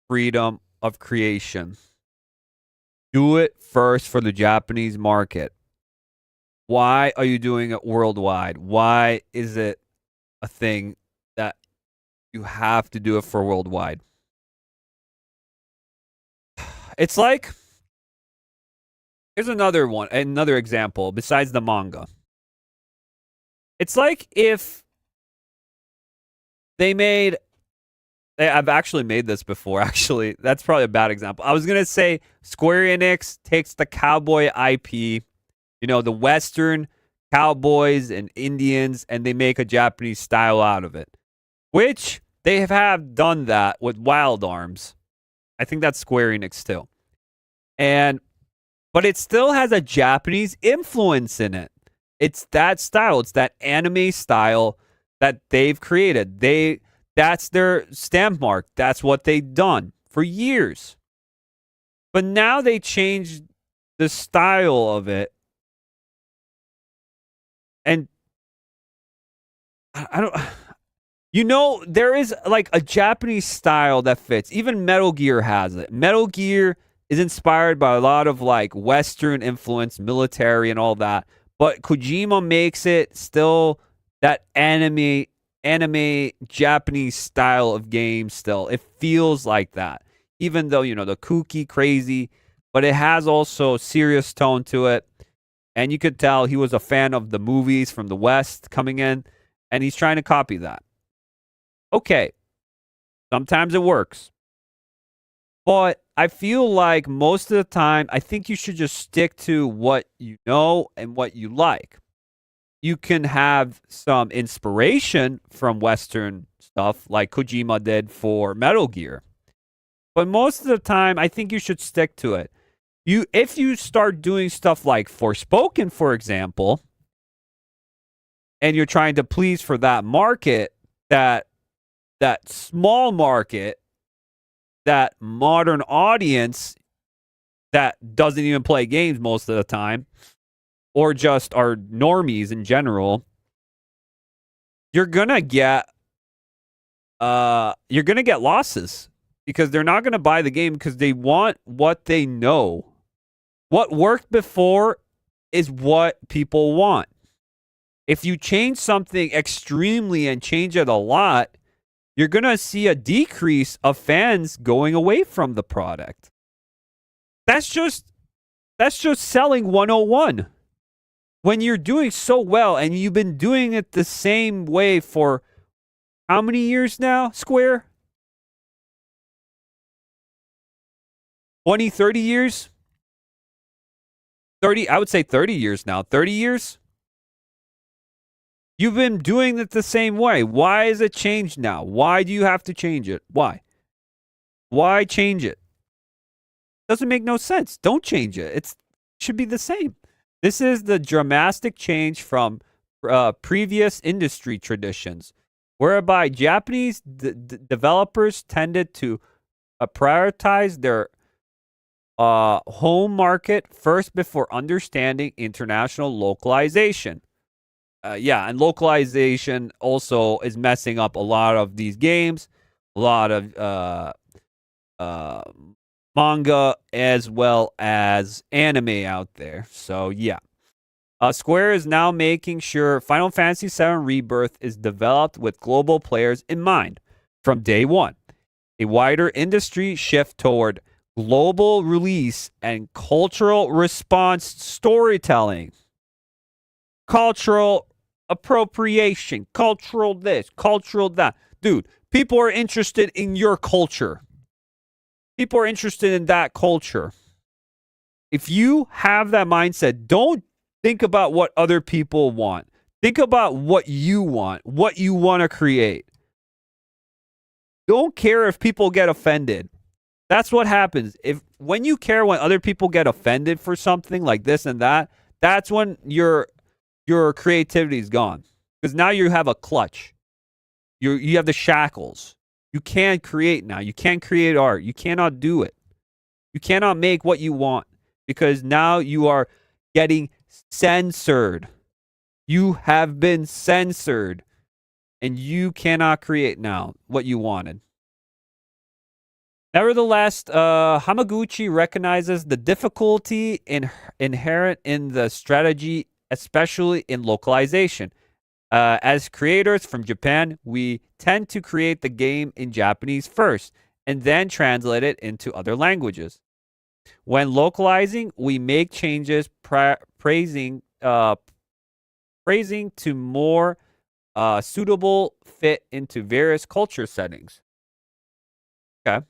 freedom of creation. Do it first for the Japanese market. Why are you doing it worldwide? Why is it a thing that you have to do it for worldwide? It's like, here's another example besides the manga. It's like if they made, I've actually made this before, actually. That's probably a bad example. I was going to say Square Enix takes the cowboy IP, you know, the Western cowboys and Indians, and they make a Japanese style out of it, which they have done that with Wild Arms. I think that's Square Enix too. But it still has a Japanese influence in it. It's that style. It's that anime style that they've created. That's their stamp mark. That's what they've done for years. But now they changed the style of it. And I don't, you know, there is like a Japanese style that fits. Even Metal Gear has it. Metal Gear is inspired by a lot of like Western influence, military and all that. But Kojima makes it still that anime Japanese style of game still. It feels like that. Even though, you know, the kooky, crazy, but it has also serious tone to it. And you could tell he was a fan of the movies from the West coming in, and he's trying to copy that. Okay. Sometimes it works. But I feel like most of the time, I think you should just stick to what you know and what you like. You can have some inspiration from Western stuff like Kojima did for Metal Gear. But most of the time, I think you should stick to it. If you start doing stuff like Forspoken, for example, and you're trying to please for that market, that small market, that modern audience that doesn't even play games most of the time, or just are normies in general, you're gonna get losses because they're not gonna buy the game because they want what they know. What worked before is what people want. If you change something extremely and change it a lot, you're going to see a decrease of fans going away from the product. That's just selling 101. When you're doing so well and you've been doing it the same way for how many years now, Square? 20, 30 years? 30, I would say 30 years now. 30 years? You've been doing it the same way. Why is it changed now? Why do you have to change it? Why? Why change it? Doesn't make no sense. Don't change it. It should be the same. This is the dramatic change from previous industry traditions, whereby Japanese developers tended to prioritize their home market first before understanding international localization. And localization also is messing up a lot of these games, a lot of manga as well as anime out there. So yeah. Square is now making sure Final Fantasy VII Rebirth is developed with global players in mind from day one. A wider industry shift toward global release and cultural response storytelling. Cultural appropriation, cultural this, cultural that. Dude, people are interested in your culture. People are interested in that culture. if you have that mindset, don't think about what other people want. Think about what you want to create. Don't care if people get offended. That's what happens. When you care when other people get offended for something like this and that, that's when your creativity is gone. Because now you have a clutch. You have the shackles. You can't create now. You can't create art. You cannot do it. You cannot make what you want because now you are getting censored. You have been censored and you cannot create now what you wanted. Nevertheless, Hamaguchi recognizes the difficulty inherent in the strategy, especially in localization. As creators from Japan, we tend to create the game in Japanese first and then translate it into other languages. When localizing, we make changes praising to more suitable fit into various culture settings. Okay.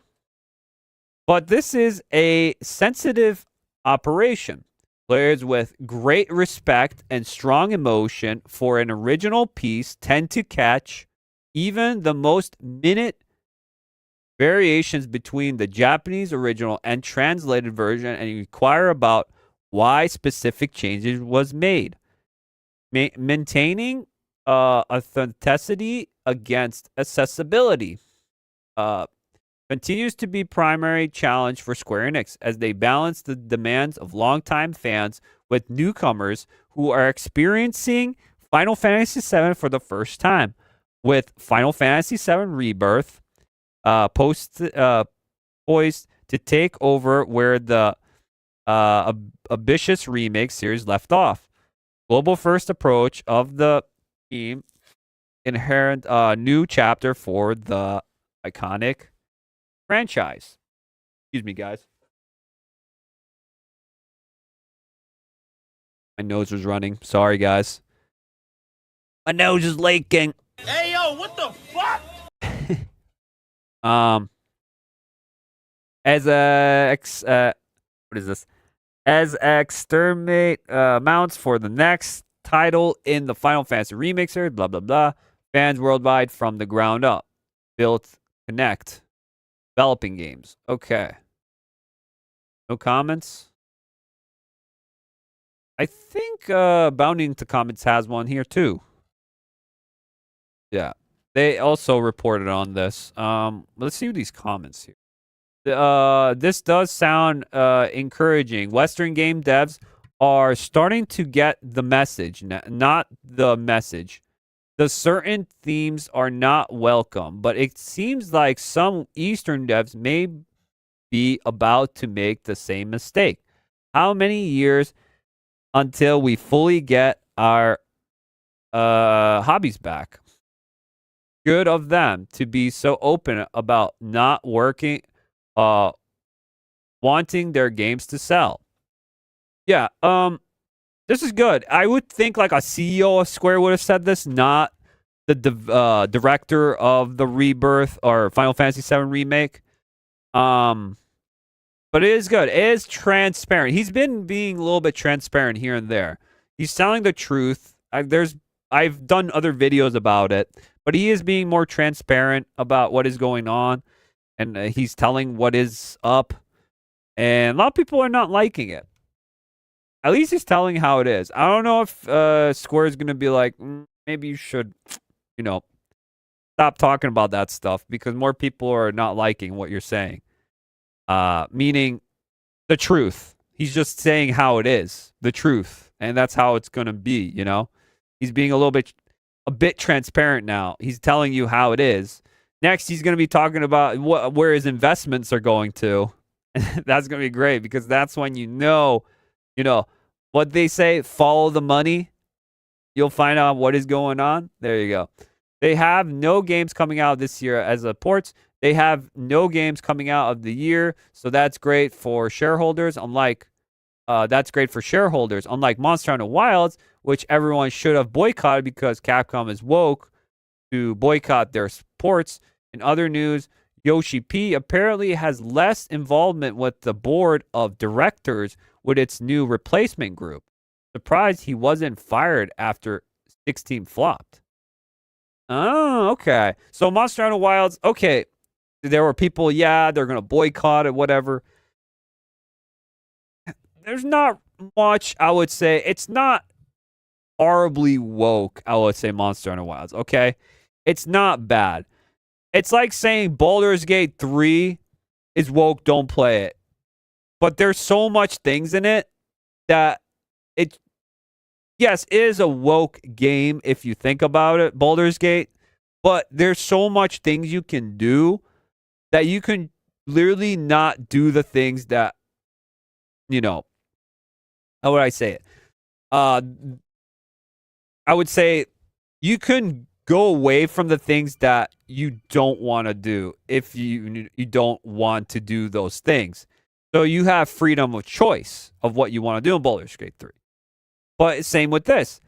But this is a sensitive operation. Players with great respect and strong emotion for an original piece tend to catch even the most minute variations between the Japanese original and translated version and inquire about why specific changes was made. Maintaining authenticity against accessibility continues to be primary challenge for Square Enix as they balance the demands of longtime fans with newcomers who are experiencing Final Fantasy VII for the first time. With Final Fantasy VII Rebirth poised to take over where the ambitious remake series left off. Global first approach of the team inherent new chapter for the iconic franchise. Excuse me, guys. My nose was running. Sorry, guys. My nose is leaking. Hey, yo, what the fuck? What is this? As exterminate mounts for the next title in the Final Fantasy Remake series, blah blah blah. Fans worldwide from the ground up. Built Connect. Developing games. Okay. No comments? I think Bounding to Comments has one here too. Yeah. They also reported on this. Let's see these comments here. This does sound encouraging. Western game devs are starting to get the message, not the message. The certain themes are not welcome, but it seems like some Eastern devs may be about to make the same mistake. How many years until we fully get our hobbies back? Good of them to be so open about not working, wanting their games to sell. Yeah, this is good. I would think like a CEO of Square would have said this, not the director of the Rebirth or Final Fantasy VII Remake. But it is good. It is transparent. He's been being a little bit transparent here and there. He's telling the truth. I've done other videos about it, but he is being more transparent about what is going on, and he's telling what is up. And a lot of people are not liking it. At least he's telling how it is. I don't know if Square is going to be like, maybe you should, stop talking about that stuff because more people are not liking what you're saying. Meaning the truth. He's just saying how it is, the truth. And that's how it's going to be, He's being a bit transparent now. He's telling you how it is. Next, he's going to be talking about where his investments are going to. That's going to be great because that's when what they say, follow the money. You'll find out what is going on. There you go. They have no games coming out this year as a ports. They have no games coming out of the year. So that's great for shareholders. Unlike Monster Hunter Wilds, which everyone should have boycotted because Capcom is woke to boycott their ports. In other news, Yoshi P apparently has less involvement with the board of directors with its new replacement group. Surprised he wasn't fired after 16 flopped. Oh, okay. So Monster Hunter Wilds, okay. There were people, yeah, they're going to boycott it, whatever. There's not much, I would say. It's not horribly woke, I would say, Monster Hunter Wilds, okay? It's not bad. It's like saying Baldur's Gate 3 is woke, don't play it. But there's so much things in it that it, yes, it is a woke game if you think about it, Baldur's Gate. But there's so much things you can do that you can literally not do the things that, you know, how would I say it? I would say you can go away from the things that you don't want to do if you don't want to do those things. So you have freedom of choice of what you want to do in Baldur's Gate 3. But same with this.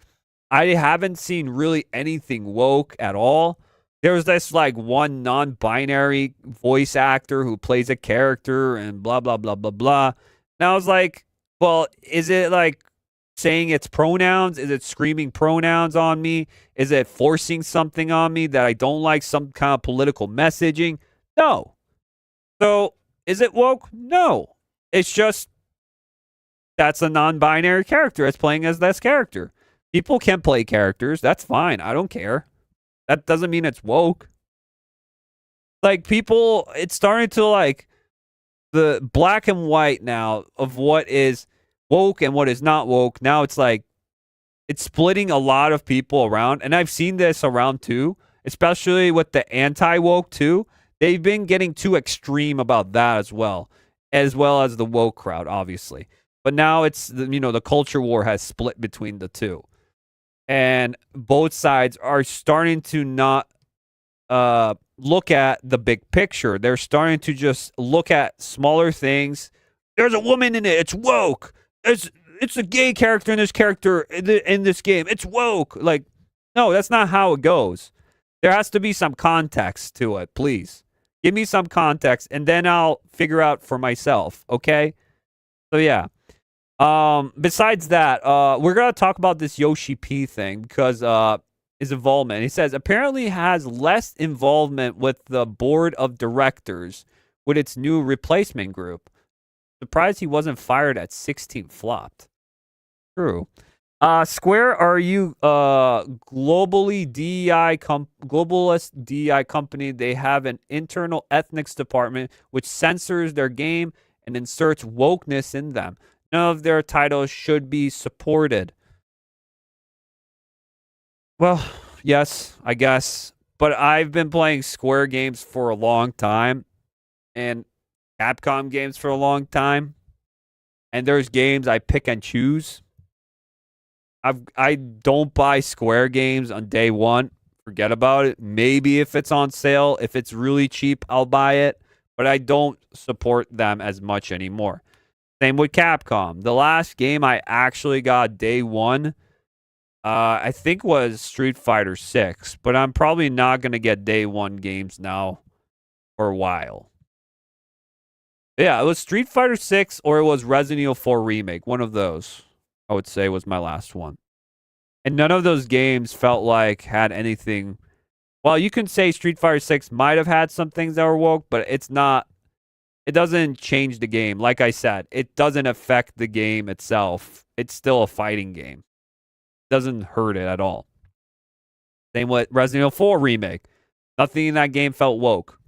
I haven't seen really anything woke at all. There was this like one non-binary voice actor who plays a character and blah, blah, blah, blah, blah. And I was like, well, is it like saying its pronouns? Is it screaming pronouns on me? Is it forcing something on me that I don't like, some kind of political messaging? No. So is it woke? No. It's just that's a non-binary character that's playing as this character. People can play characters. That's fine. I don't care. That doesn't mean it's woke. Like people, it's starting to like the black and white now of what is woke and what is not woke. Now it's like it's splitting a lot of people around. And I've seen this around too, especially with the anti-woke too. They've been getting too extreme about that as well as the woke crowd, obviously. But now it's, the culture war has split between the two. And both sides are starting to not look at the big picture. They're starting to just look at smaller things. There's a woman in it. It's woke. It's a gay character in this game. It's woke. Like, no, that's not how it goes. There has to be some context to it, please. Give me some context, and then I'll figure out for myself, okay? So, yeah. Besides that, we're going to talk about this Yoshi P thing because his involvement. He says, apparently has less involvement with the board of directors with its new replacement group. Surprised he wasn't fired at 16 flopped. True. Square, are you globalist DEI company? They have an internal ethnics department which censors their game and inserts wokeness in them. None of their titles should be supported. Well, yes, I guess. But I've been playing Square games for a long time and Capcom games for a long time. And there's games I pick and choose. I don't buy Square games on day one. Forget about it. Maybe if it's on sale, if it's really cheap, I'll buy it. But I don't support them as much anymore. Same with Capcom. The last game I actually got day one, I think was Street Fighter 6. But I'm probably not going to get day one games now for a while. Yeah, it was Street Fighter 6 or it was Resident Evil 4 Remake. One of those, I would say, was my last one. And none of those games felt like had anything. Well, you can say Street Fighter 6 might have had some things that were woke, but it's not. It doesn't change the game. Like I said, it doesn't affect the game itself. It's still a fighting game. It doesn't hurt it at all. Same with Resident Evil 4 Remake. Nothing in that game felt woke.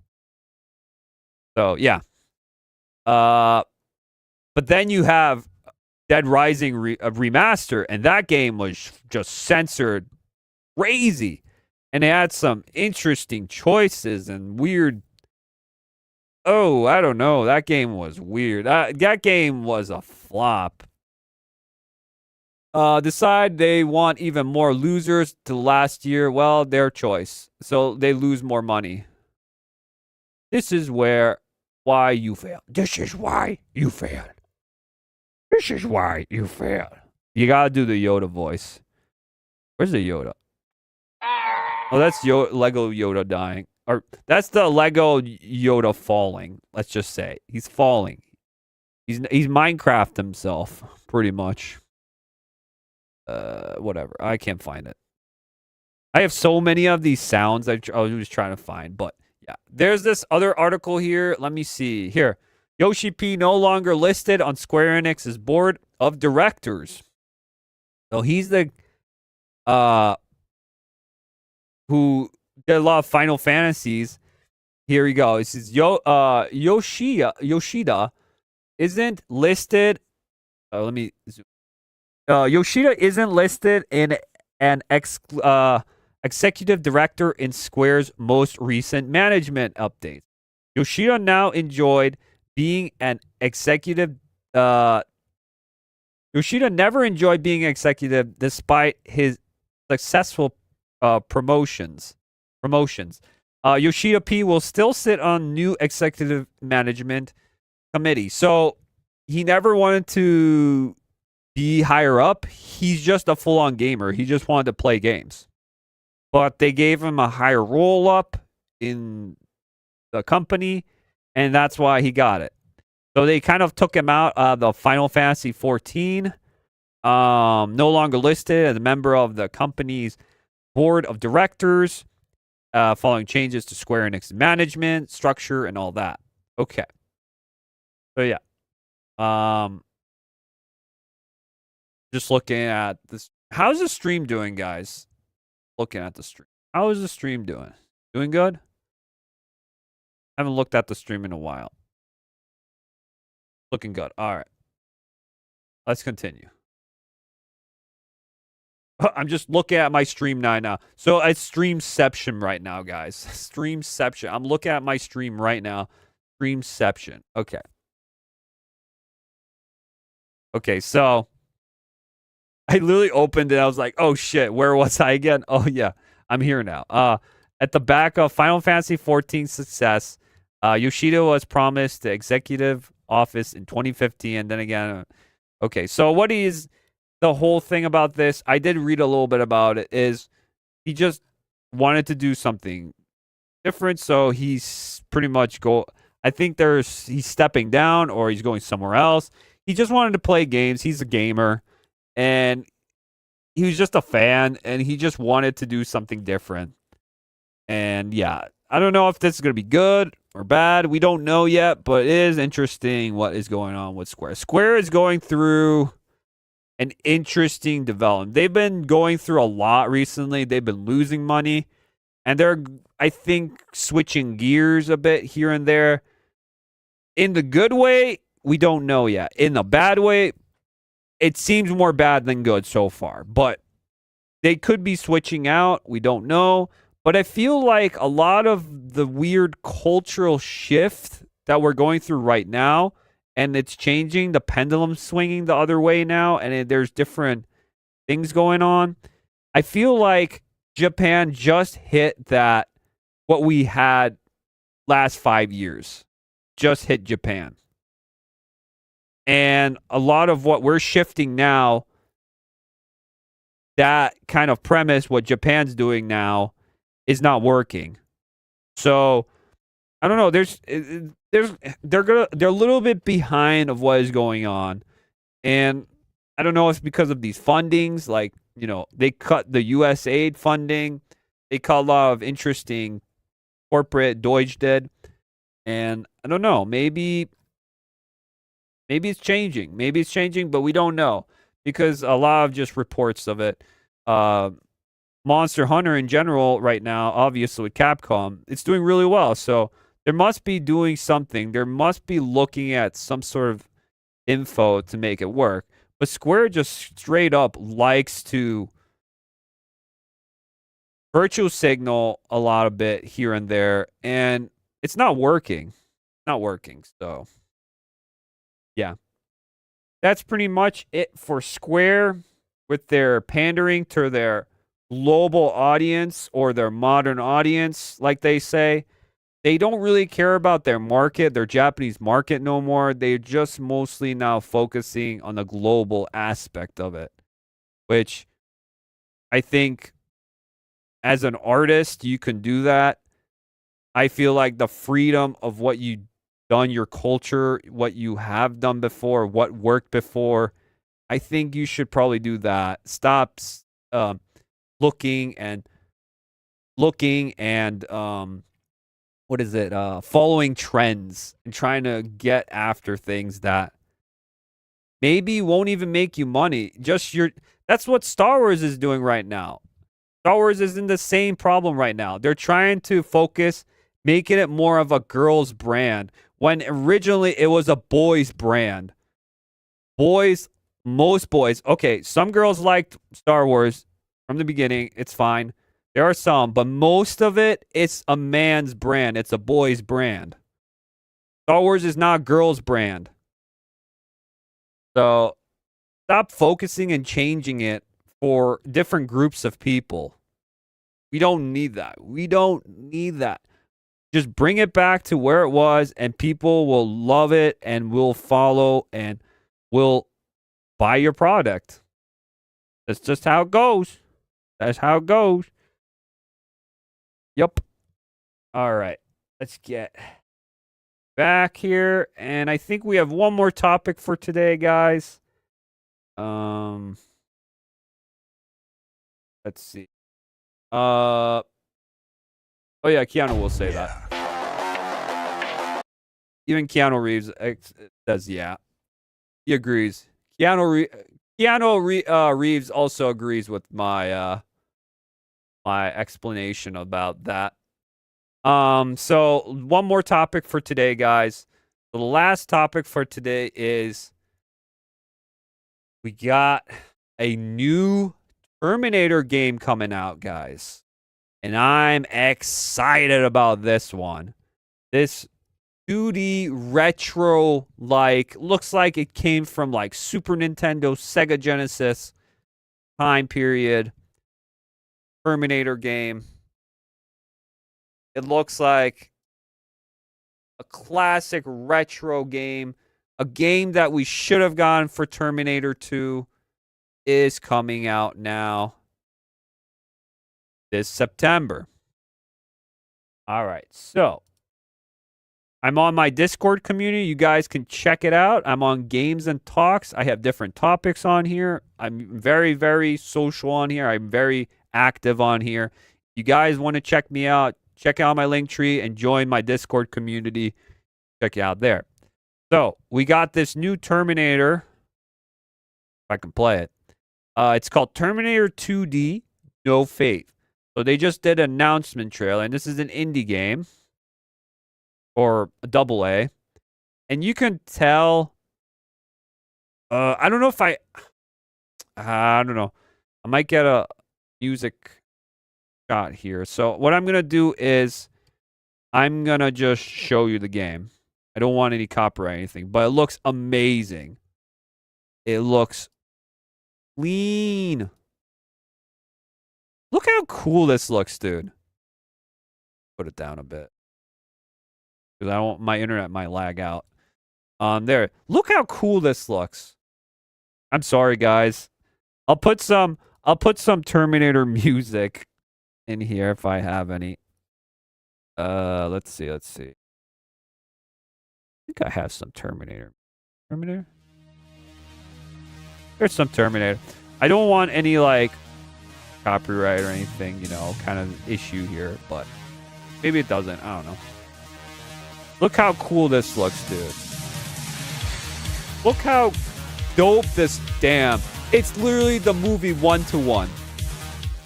So, yeah. But then you have Dead Rising remaster, and that game was just censored crazy. And it had some interesting choices and weird. Oh, I don't know. That game was weird. That game was a flop. Decide they want even more losers to last year. Well, their choice. So they lose more money. This is why you failed. This is why you failed. This is why you failed. You gotta do the Yoda voice. Where's the Yoda? Oh, that's Lego Yoda dying. or that's the Lego Yoda falling. Let's just say he's falling. He's Minecraft himself, pretty much. Whatever. I can't find it. I have so many of these sounds I was trying to find, but yeah. There's this other article here. Let me see. Here. Yoshi P no longer listed on Square Enix's board of directors. So he's the who did a lot of Final Fantasies. Here we go. It says Yoshida isn't listed. Yoshida isn't listed in an executive director in Square's most recent management updates. Yoshida now enjoyed being an executive. Yoshida never enjoyed being executive despite his successful promotions. Yoshida P will still sit on new executive management committee. So he never wanted to be higher up. He's just a full-on gamer. He just wanted to play games. But they gave him a higher roll up in the company, and that's why he got it. So they kind of took him out of the Final Fantasy 14. No longer listed as a member of the company's board of directors, following changes to Square Enix management, structure, and all that. Okay. So yeah. Just looking at this. How's the stream doing, guys? Looking at the stream. How is the stream doing? Doing good? I haven't looked at the stream in a while. Looking good. All right. Let's continue. I'm just looking at my stream now. So it's Streamception right now, guys. Streamception. I'm looking at my stream right now. Streamception. Okay. Okay, so I literally opened it. I was like, oh shit, where was I again? Oh yeah, I'm here now. At the back of Final Fantasy 14 success, Yoshida was promised the executive office in 2015, and then again. Okay, so what is the whole thing about this? I did read a little bit about it. Is he just wanted to do something different? So he's pretty much I think he's stepping down or he's going somewhere else. He just wanted to play games. He's a gamer, and he was just a fan, and he just wanted to do something different. And yeah, I don't know if this is going to be good or bad. We don't know yet, but it is interesting what is going on with Square. Square is going through an interesting development. They've been going through a lot recently. They've been losing money, and they're, I think, switching gears a bit here and there. In the good way, we don't know yet. In the bad way, it seems more bad than good so far. But they could be switching out. We don't know. But I feel like a lot of the weird cultural shift that we're going through right now, and it's changing, the pendulum swinging the other way now, and there's different things going on. I feel like Japan just hit that, what we had last 5 years, just hit Japan. And a lot of what we're shifting now, that kind of premise, what Japan's doing now, is not working. So I don't know. They're a little bit behind of what is going on, and I don't know if it's because of these fundings. Like, you know, they cut the U.S. aid funding. They cut a lot of interesting corporate. Deutsche did, and I don't know. Maybe it's changing. Maybe it's changing, but we don't know because a lot of just reports of it. Monster Hunter in general right now, obviously with Capcom, it's doing really well. So there must be doing something. There must be looking at some sort of info to make it work. But Square just straight up likes to virtual signal a lot of bit here and there, and it's not working. Not working. So yeah, that's pretty much it for Square with their pandering to their global audience or their modern audience, like they say. They don't really care about their market, their Japanese market no more. They're just mostly now focusing on the global aspect of it, which I think as an artist, you can do that. I feel like the freedom of what you done, your culture, what you have done before, what worked before, I think you should probably do that. Stop looking and what is it? Following trends and trying to get after things that maybe won't even make you money. That's what Star Wars is doing right now. Star Wars is in the same problem right now. They're trying to focus, making it more of a girl's brand when originally it was a boy's brand. Most boys. Okay, some girls liked Star Wars from the beginning. It's fine. There are some, but most of it, it's a man's brand. It's a boy's brand. Star Wars is not a girl's brand. So stop focusing and changing it for different groups of people. We don't need that. We don't need that. Just bring it back to where it was, and people will love it and will follow and will buy your product. That's just how it goes. That's how it goes. Yep. All right. Let's get back here. And I think we have one more topic for today, guys. Let's see. Oh yeah, Keanu will say that. Even Keanu Reeves says yeah. He agrees. Keanu Reeves also agrees with my my explanation about that. So one more topic for today, guys. The last topic for today is we got a new Terminator game coming out, guys. And I'm excited about this one. This 2D retro, looks like it came from like Super Nintendo, Sega Genesis time period. Terminator game. It looks like a classic retro game. A game that we should have gotten for Terminator 2 is coming out now this September. All right, so I'm on my Discord community. You guys can check it out. I'm on Games and Talks. I have different topics on here. I'm very, very social on here. I'm very active on here. You guys want to check me out, check out my link tree and join my Discord community. Check it out there. So we got this new Terminator. If I can play it. It's called Terminator 2D No Faith. So they just did an announcement trailer, and this is an indie game or a AA. And you can tell, I don't know if I don't know. I might get a music shot here. So what I'm going to do is I'm going to just show you the game. I don't want any copyright or anything, but it looks amazing. It looks clean. Look how cool this looks, dude. Put it down a bit. Because I don't, my internet might lag out. There. Look how cool this looks. I'm sorry, guys. I'll put some Terminator music in here if I have any. Let's see. I think I have some Terminator. There's some Terminator. I don't want any like copyright or anything, kind of issue here, but maybe it doesn't. I don't know. Look how cool this looks, dude. Look how dope this it's literally the movie 1-to-1.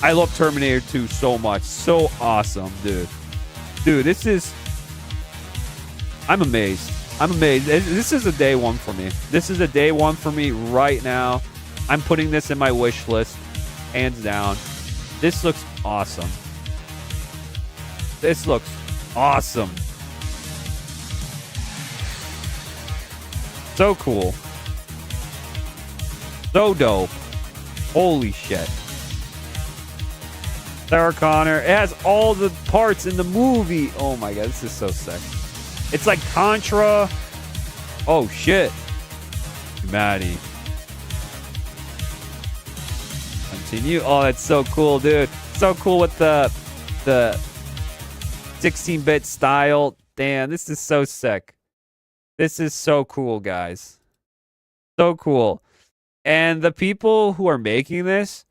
I love Terminator 2 so much. So awesome, dude. Dude, I'm amazed. This is a day one for me. This is a day one for me right now. I'm putting this in my wish list. Hands down. This looks awesome. This looks awesome. So cool. So dope. Holy shit. Sarah Connor. It has all the parts in the movie. Oh my god, this is so sick. It's like Contra. Oh shit. Maddie. Continue. Oh, that's so cool, dude. So cool with the 16-bit style. Damn, this is so sick. This is so cool, guys. So cool. And the people who are making this,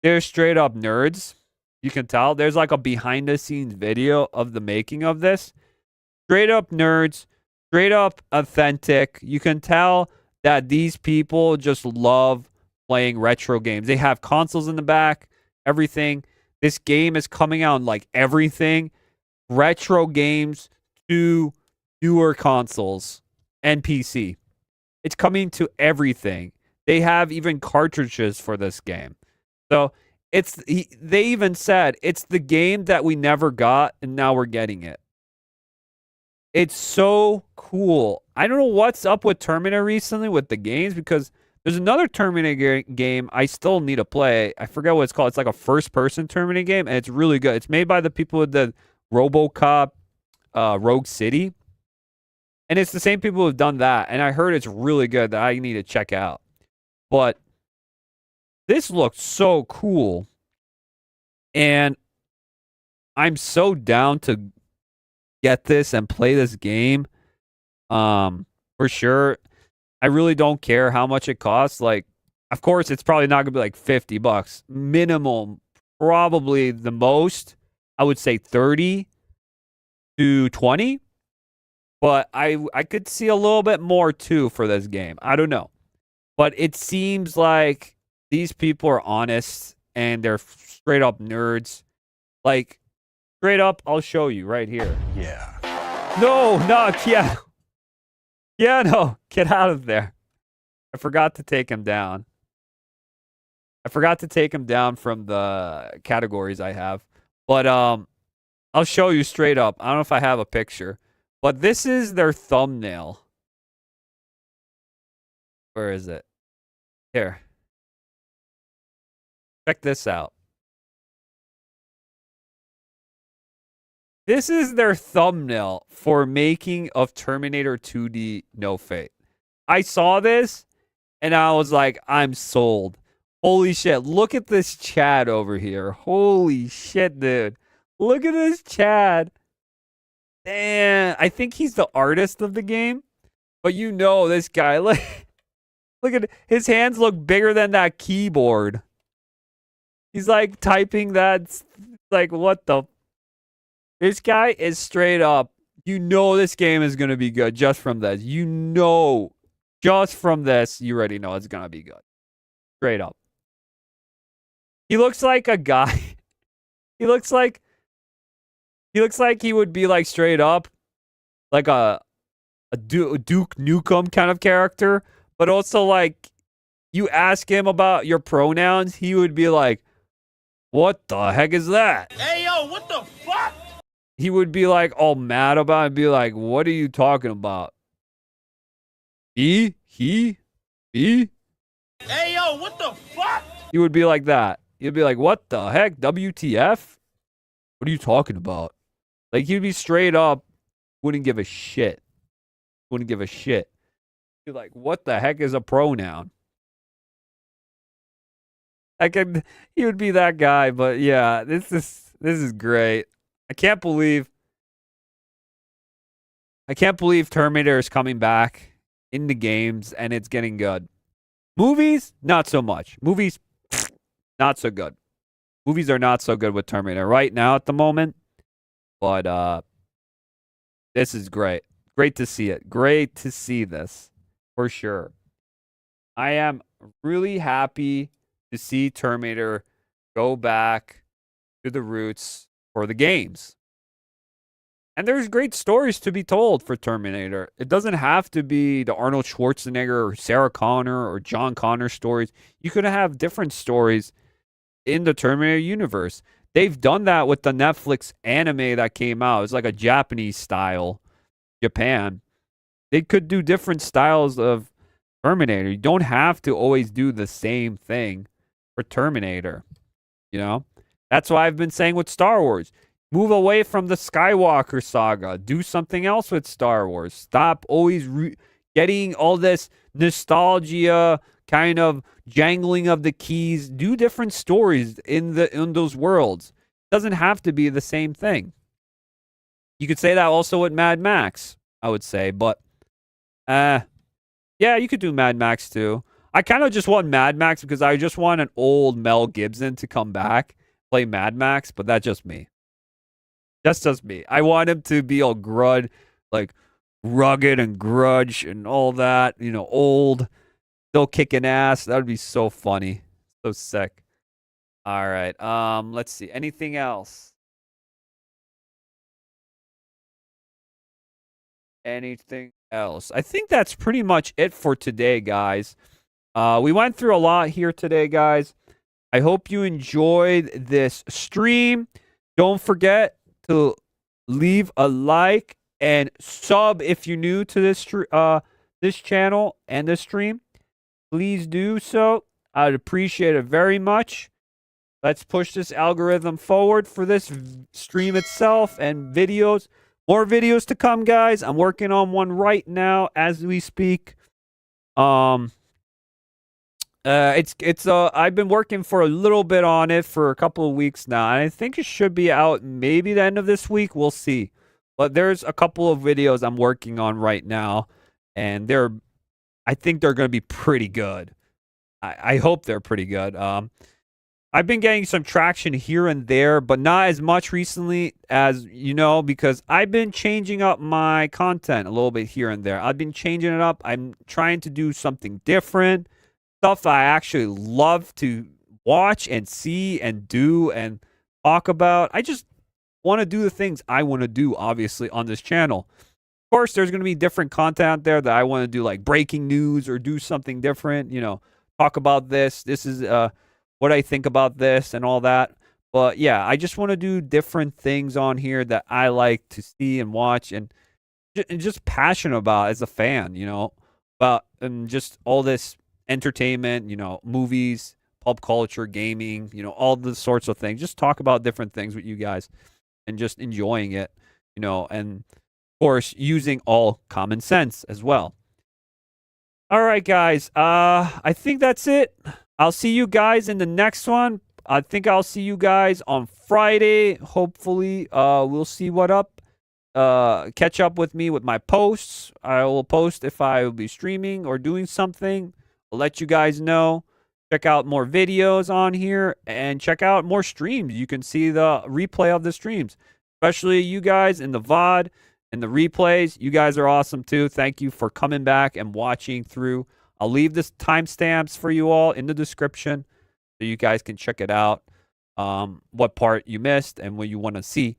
they're straight up nerds. You can tell. There's like a behind the scenes video of the making of this. Straight up nerds, straight up authentic. You can tell that these people just love playing retro games. They have consoles in the back, everything. This game is coming out on like everything. Retro games to newer consoles and PC. It's coming to everything. They have even cartridges for this game. So they even said it's the game that we never got and now we're getting it. It's so cool. I don't know what's up with Terminator recently with the games, because there's another Terminator game I still need to play. I forget what it's called. It's like a first-person Terminator game, and it's really good. It's made by the people with the RoboCop Rogue City, and it's the same people who've done that, and I heard it's really good that I need to check out. But this looks so cool, and I'm so down to get this and play this game. For sure. I really don't care how much it costs. Like, of course, it's probably not gonna be like $50 minimum. Probably the most, I would say 30 to 20. But I could see a little bit more too for this game. I don't know, but it seems like these people are honest and they're straight up nerds. Like, straight up, I'll show you right here. Yeah. No, Keanu. Keanu, get out of there. I forgot to take him down. I forgot to take him down from the categories I have. But I'll show you straight up. I don't know if I have a picture. But this is their thumbnail. Where is it? Here. Check this out. This is their thumbnail for making of Terminator 2D No Fate. I saw this and I was like, I'm sold. Holy shit. Look at this Chad over here. Holy shit, dude. Look at this Chad. Damn. I think he's the artist of the game. But you know this guy. Look at his hands look bigger than that keyboard. He's like typing that. Like, what the? This guy is straight up. You know this game is going to be good just from this. You know, just from this, you already know it's going to be good. Straight up. He looks like a guy. He looks like he would be like straight up like a Duke Nukem kind of character, but also like you ask him about your pronouns, he would be like, "What the heck is that?" Hey, yo, what the fuck? He would be like all mad about it and be like, "What are you talking about?" He? Hey, yo, what the fuck? He would be like that. He'd be like, "What the heck? WTF? What are you talking about?" Like, he'd be straight up, wouldn't give a shit. Wouldn't give a shit. He'd be like, "What the heck is a pronoun?" He would be that guy, but yeah, this is great. I can't believe Terminator is coming back in the games and it's getting good. Movies, not so much. Movies, not so good. Movies are not so good with Terminator right now at the moment. But this is great. Great to see it. Great to see this for sure. I am really happy to see Terminator go back to the roots for the games. And there's great stories to be told for Terminator. It doesn't have to be the Arnold Schwarzenegger or Sarah Connor or John Connor stories. You could have different stories in the Terminator universe. They've done that with the Netflix anime that came out. It's like a Japanese style, Japan. They could do different styles of Terminator. You don't have to always do the same thing for Terminator. You know? That's why I've been saying with Star Wars. Move away from the Skywalker saga. Do something else with Star Wars. Stop always getting all this nostalgia, kind of jangling of the keys. Do different stories in those worlds. It doesn't have to be the same thing. You could say that also with Mad Max, I would say, but yeah, you could do Mad Max too. I kind of just want Mad Max because I just want an old Mel Gibson to come back, play Mad Max, but that's just me. That's just me. I want him to be all like rugged and grudge and all that, you know, old, still kicking ass. That would be so funny. So sick. All right. Let's see. Anything else? Anything else? I think that's pretty much it for today, guys. We went through a lot here today, guys. I hope you enjoyed this stream. Don't forget to leave a like and sub if you're new to this channel and this stream. Please do so. I'd appreciate it very much. Let's push this algorithm forward for this stream itself and videos. More videos to come, guys. I'm working on one right now as we speak. I've been working for a little bit on it for a couple of weeks now, and I think it should be out maybe the end of this week. We'll see. But there's a couple of videos I'm working on right now, and I think they're going to be pretty good. I hope they're pretty good. I've been getting some traction here and there, but not as much recently as, you know, because I've been changing up my content a little bit here and there. I've been changing it up. I'm trying to do something different, stuff that I actually love to watch and see and do and talk about. I just want to do the things I want to do, obviously, on this channel. Of course, there's going to be different content out there that I want to do, like breaking news or do something different, you know, talk about this. This is what I think about this and all that. But yeah, I just want to do different things on here that I like to see and watch and just passionate about as a fan, you know, about just all this entertainment, you know, movies, pop culture, gaming, you know, all the sorts of things. Just talk about different things with you guys and just enjoying it, you know, and of course using all common sense as well. All right, guys. I think that's it. I'll see you guys in the next one. I think I'll see you guys on Friday. Hopefully, we'll see what up. Catch up with me with my posts. I will post if I will be streaming or doing something. I'll let you guys know. Check out more videos on here and check out more streams. You can see the replay of the streams, especially you guys in the VOD and the replays. You guys are awesome too. Thank you for coming back and watching through. I'll leave this timestamps for you all in the description so you guys can check it out, what part you missed and what you want to see.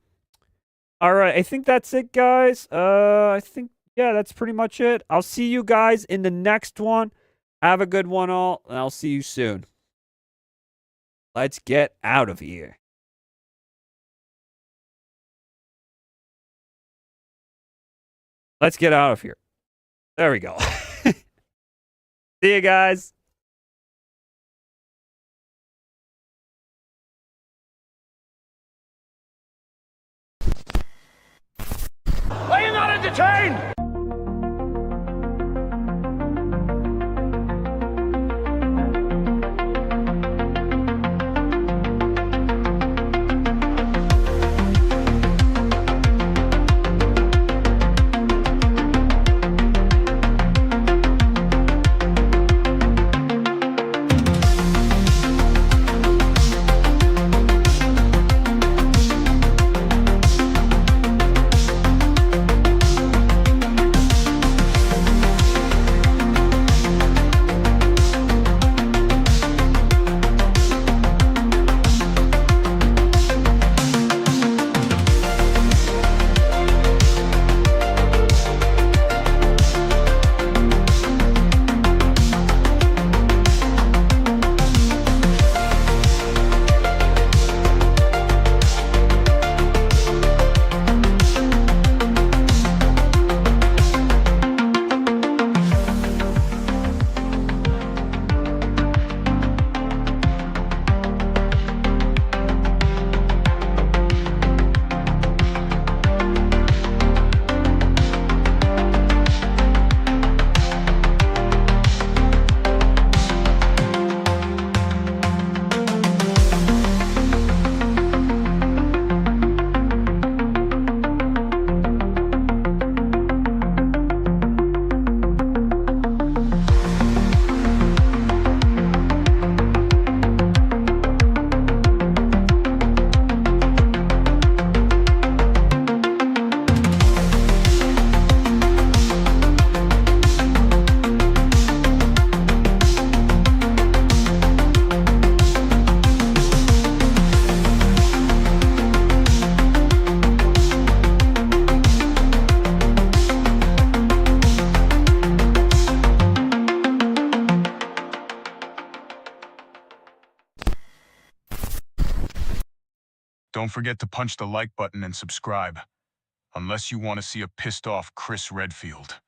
All right, I think that's it, guys. I think, yeah, that's pretty much it. I'll see you guys in the next one. Have a good one all, and I'll see you soon. Let's get out of here. Let's get out of here. There we go. See you guys. Are you not entertained? Don't forget to punch the like button and subscribe. Unless you want to see a pissed off Chris Redfield.